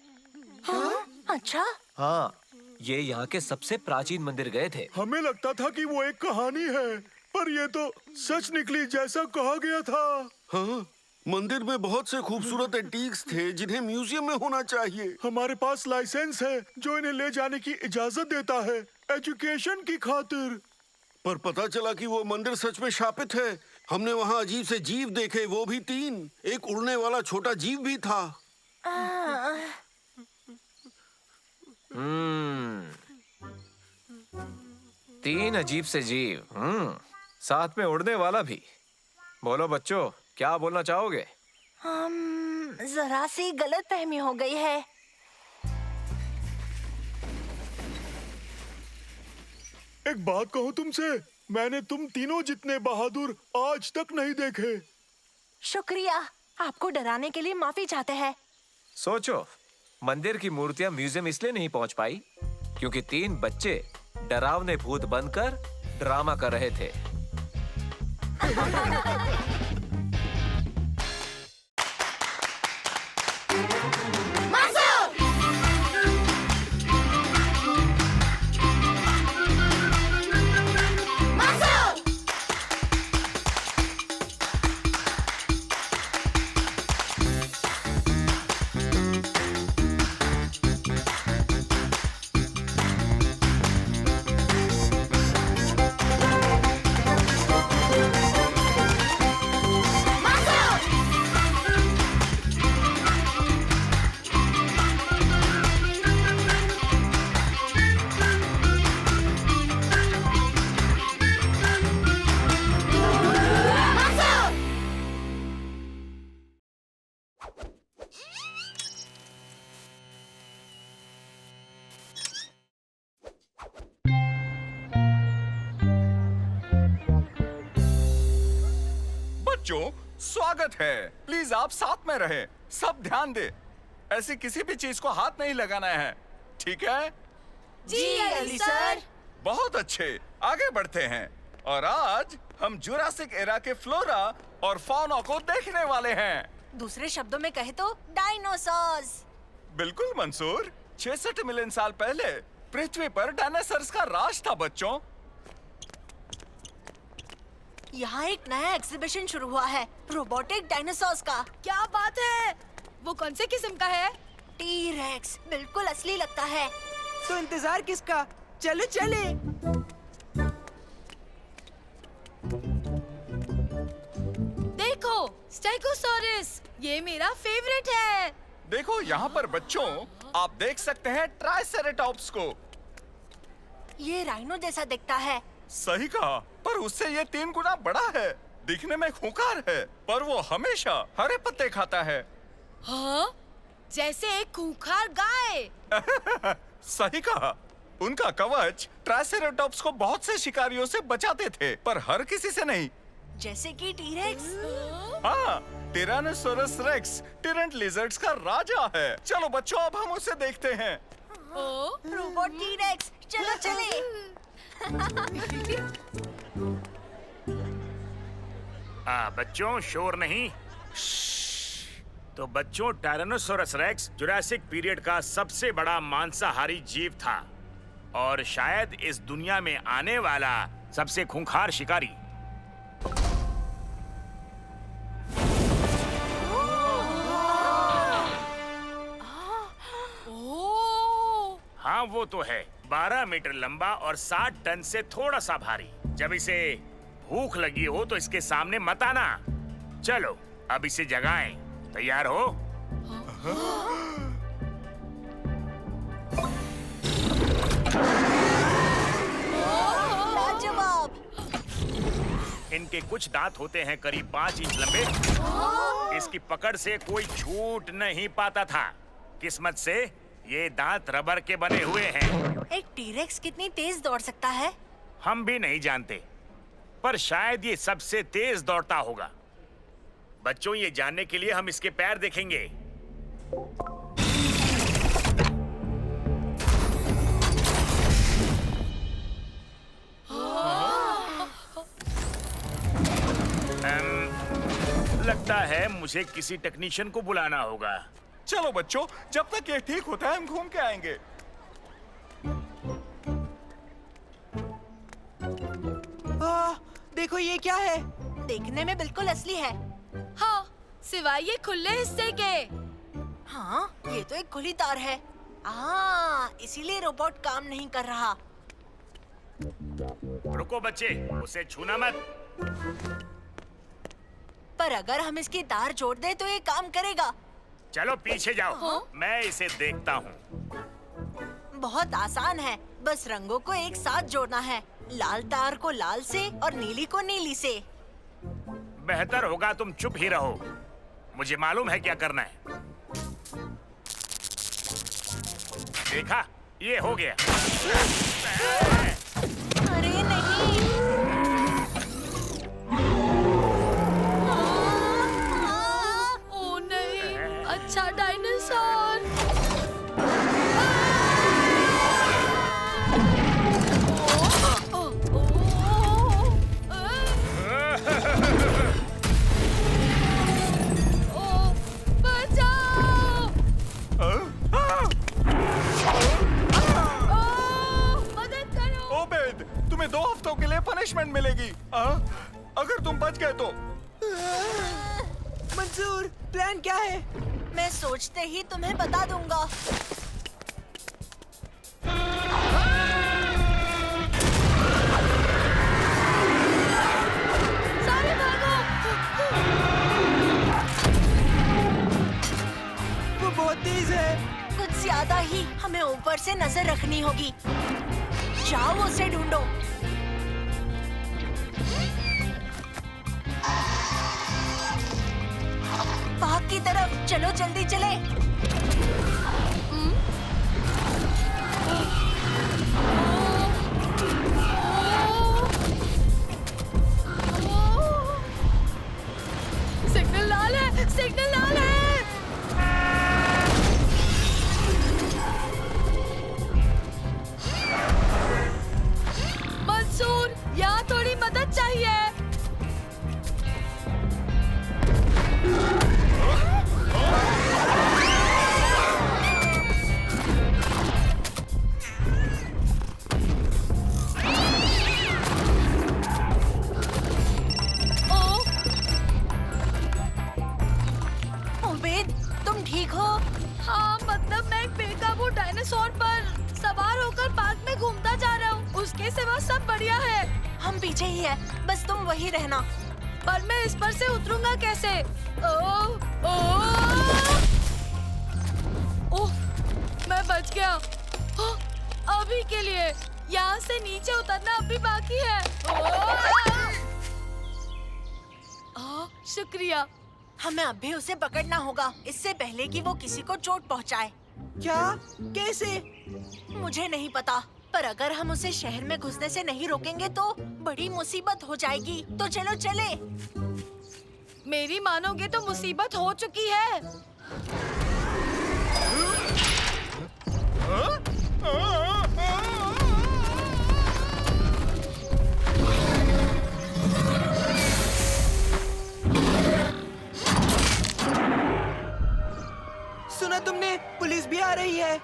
B: हाँ? अच्छा।
K: हाँ, ये यहाँ के सबसे प्राचीन मंदिर गए थे।
G: हमें लगता था कि वो एक कहानी है, पर ये तो सच निकली जैसा कहा गया था।
O: हाँ, मंदिर में बहुत से खूबसूरत एंटीक्स थे जिन्हें म्यूजियम में होना चाहिए।
G: हमारे पास लाइसेंस है जो इन्हें ले जाने की इजाजत देता है, एजुकेशन की खातिर।
O: पर पता चला कि वो मंदिर सच में शापित है। हमने वहाँ अजीब से जीव देखे, वो भी 3। एक उड़ने वाला छोटा जीव भी था।
K: तीन अजीब से जीव, साथ में उड़ने वाला भी। बोलो बच्चों, क्या बोलना चाहोगे?
B: जरा सी गलतफहमी हो गई है।
G: एक बात कहूँ तुमसे, मैंने तुम तीनों जितने बहादुर आज तक नहीं देखे।
B: शुक्रिया, आपको डराने के लिए माफी चाहते हैं।
K: सोचो, मंदिर की मूर्तियां म्यूजियम इसलिए नहीं पहुंच पाई क्योंकि 3 बच्चे डरावने भूत बनकर ड्रामा कर रहे थे।
A: बच्चों, स्वागत है। प्लीज आप साथ में रहें। सब ध्यान दे, ऐसी किसी भी चीज को हाथ नहीं लगाना है, ठीक है?
B: जी अली सर।
A: बहुत अच्छे, आगे बढ़ते हैं। और आज हम जुरासिक एरा के फ्लोरा और फौना को देखने वाले हैं।
B: दूसरे शब्दों में कहे तो डायनासोर्स।
A: बिल्कुल मंसूर, 66 मिलियन साल पहले पृथ्वी पर डायनासोर्स का राज था बच्चों।
B: यहाँ एक नया एग्जीबिशन शुरू हुआ है, रोबोटिक डायनासोर्स का।
C: क्या बात है? वो कौन से किस्म का है?
B: टी-रेक्स, बिल्कुल असली लगता है।
N: तो इंतजार किसका? चलो चले।
C: देखो, स्टेगोसॉरस, ये मेरा फेवरेट है।
A: देखो यहाँ पर बच्चों, आप देख सकते हैं ट्राइसेरेटॉप्स को।
B: ये राइनो जैसा दिखता है।
A: सही कहा, पर उससे ये 3 गुना बड़ा है। दिखने में खूंखार है, पर वो हमेशा हरे पत्ते खाता है।
C: हाँ? जैसे एक खूंखार गाय।
A: सही कहा। उनका कवच ट्राइसेरेटॉप्स को बहुत से शिकारियों से बचाते थे, पर हर किसी से नहीं।
B: जैसे कि टी-रेक्स।
A: हाँ, टिरानोसोरस रेक्स टिरेंट लिजर्ड्स का राजा है। चलो बच्चों, अब हम उसे देखते हैं।
B: रोबोट टी-रेक्स, चलो चले।
E: बच्चों, शोर नहीं। तो बच्चों, टायरानोसोरस रेक्स जुरासिक पीरियड का सबसे बड़ा मांसाहारी जीव था और शायद इस दुनिया में आने वाला सबसे खूंखार शिकारी। हाँ, वो तो है। 12 मीटर लंबा और 60 टन से थोड़ा सा भारी। जब इसे भूख लगी हो तो इसके सामने मत आना। चलो, अब इसे जगाएं। तैयार हो?
B: लाजवाब।
E: इनके कुछ दांत होते हैं करीब 5 इंच लंबे। इसकी पकड़ से कोई छूट नहीं पाता था। किस्मत से ये दांत रबर के बने हुए हैं।
B: एक टी-रेक्स कितनी तेज दौड़ सकता है?
E: हम भी नहीं जानते, पर शायद ये सबसे तेज दौड़ता होगा। बच्चों, ये जानने के लिए हम इसके पैर देखेंगे। लगता है मुझे किसी टेक्नीशियन को बुलाना होगा।
A: चलो बच्चों, जब तक ये ठीक होता है हम घूम के आएंगे।
N: देखो ये क्या है?
B: देखने में बिल्कुल असली है।
C: हाँ, सिवाय ये खुले हिस्से के।
B: हाँ, ये तो एक खुली तार है। इसीलिए रोबोट काम नहीं कर रहा।
E: रुको बच्चे, उसे छूना मत।
B: पर अगर हम इसकी तार जोड़ दें तो ये काम करेगा।
E: चलो पीछे जाओ।
B: हाँ?
E: मैं इसे देखता हूँ।
B: बहुत आसान है, बस रंगों को एक साथ जोड़ना है। लाल तार को लाल से और नीली को नीली से।
E: बेहतर होगा तुम चुप ही रहो। मुझे मालूम है क्या करना है। देखा, ये हो गया।
B: अरे नहीं।
C: ओ नहीं, अच्छा डायनासोर।
A: ओबेद, तुम्हें 2 हफ्तों के लिए पनिशमेंट मिलेगी। अगर तुम बच गए तो।
N: मंसूर, प्लान क्या है?
B: मैं सोचते ही तुम्हें बता दूंगा।
C: सारे भागो!
N: वो बहुत तेज है।
B: कुछ ज्यादा ही। हमें ऊपर से नजर रखनी होगी। जाओ उसे ढूंढो। बाग की तरफ चलो, जल्दी चले।
C: सिग्नल लाल है, सिग्नल लाल है। मंसूर, यहाँ थोड़ी मदद चाहिए।
B: ओबेद, तुम ठीक हो?
C: हाँ, मतलब मैं एक बेकाबू डायनासोर पर सवार होकर पार्क में घूमता जा रहा हूँ। उसके सिवा सब बढ़िया है।
B: हम पीछे ही है, बस तुम वही रहना।
C: पर मैं इस पर से उतरूंगा कैसे? ओह, मैं बच गया। अभी के लिए यहाँ से नीचे उतरना अभी बाकी है। शुक्रिया।
B: हमें अब भी उसे पकड़ना होगा, इससे पहले कि वो किसी को चोट पहुंचाए।
N: क्या? कैसे?
B: मुझे नहीं पता, पर अगर हम उसे शहर में घुसने से नहीं रोकेंगे तो बड़ी मुसीबत हो जाएगी। तो चलो चले।
C: मेरी मानोगे तो मुसीबत हो चुकी है।
N: सुना तुमने? पुलिस भी आ रही है।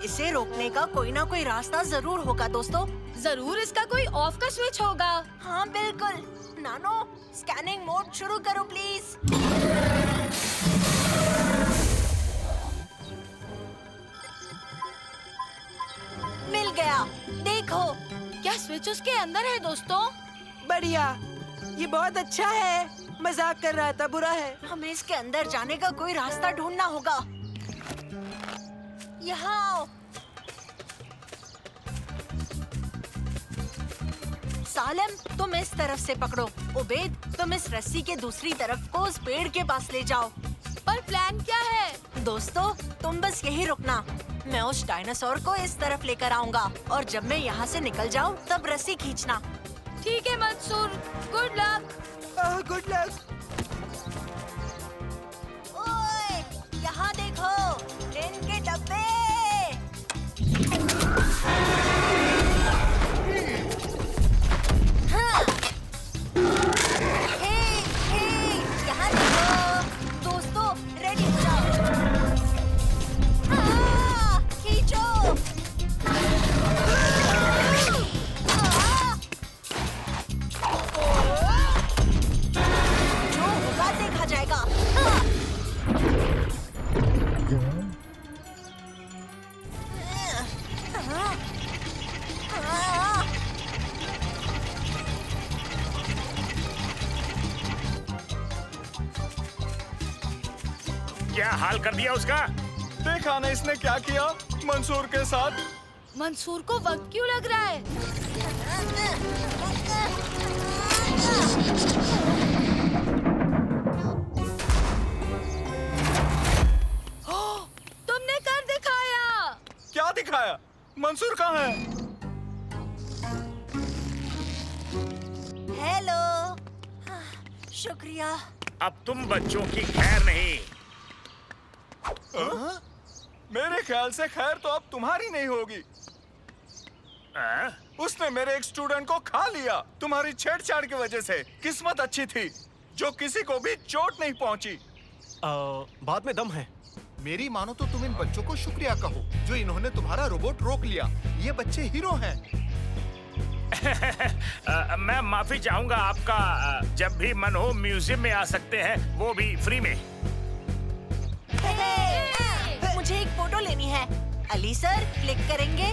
B: इसे रोकने का कोई ना कोई रास्ता जरूर होगा दोस्तों।
C: जरूर इसका कोई ऑफ का स्विच होगा।
B: हाँ बिल्कुल। नानो, स्कैनिंग मोड शुरू करो प्लीज। मिल गया, देखो।
C: क्या स्विच उसके अंदर है दोस्तों?
N: बढ़िया, ये बहुत अच्छा है। मजाक कर रहा था, बुरा है।
B: हमें इसके अंदर जाने का कोई रास्ता ढूंढना होगा। यहाँ आओ। सालेम, तुम इस तरफ से पकड़ो। उबेद, तुम इस रस्सी के दूसरी तरफ को उस पेड़ के पास ले जाओ।
C: पर प्लान क्या है?
B: दोस्तों, तुम बस यही रुकना। मैं उस डायनासोर को इस तरफ लेकर आऊंगा और जब मैं यहाँ से निकल जाऊँ तब रस्सी खींचना।
C: ठीक है Mansoor, good luck.
N: Good luck.
B: ओए, यहाँ देखो, ट्रेन के डब्बे। हाँ। हे, यहाँ देखो। दोस्तों, रेडी हो जाओ। हाँ, खींचो।
E: क्या हाल कर दिया उसका?
A: देखा ना इसने क्या किया मंसूर के साथ?
C: मंसूर को वक्त क्यों लग रहा है? तुमने कर दिखाया।
A: क्या दिखाया? मंसूर कहाँ है?
B: हेलो। शुक्रिया।
E: अब तुम बच्चों की खैर नहीं।
A: मेरे ख्याल से खैर तो अब तुम्हारी नहीं होगी। उसने मेरे एक स्टूडेंट को खा लिया तुम्हारी छेड़छाड़ की वजह से। किस्मत अच्छी थी जो किसी को भी चोट नहीं पहुंची।
F: बात में दम है। मेरी मानो तो तुम इन बच्चों को शुक्रिया कहो जो इन्होंने तुम्हारा रोबोट रोक लिया। ये बच्चे हीरो हैं।
E: मैं माफी चाहूंगा आपका। जब भी मन हो म्यूजियम में आ सकते हैं, वो भी फ्री में।
B: मुझे एक फोटो लेनी है। अली सर क्लिक करेंगे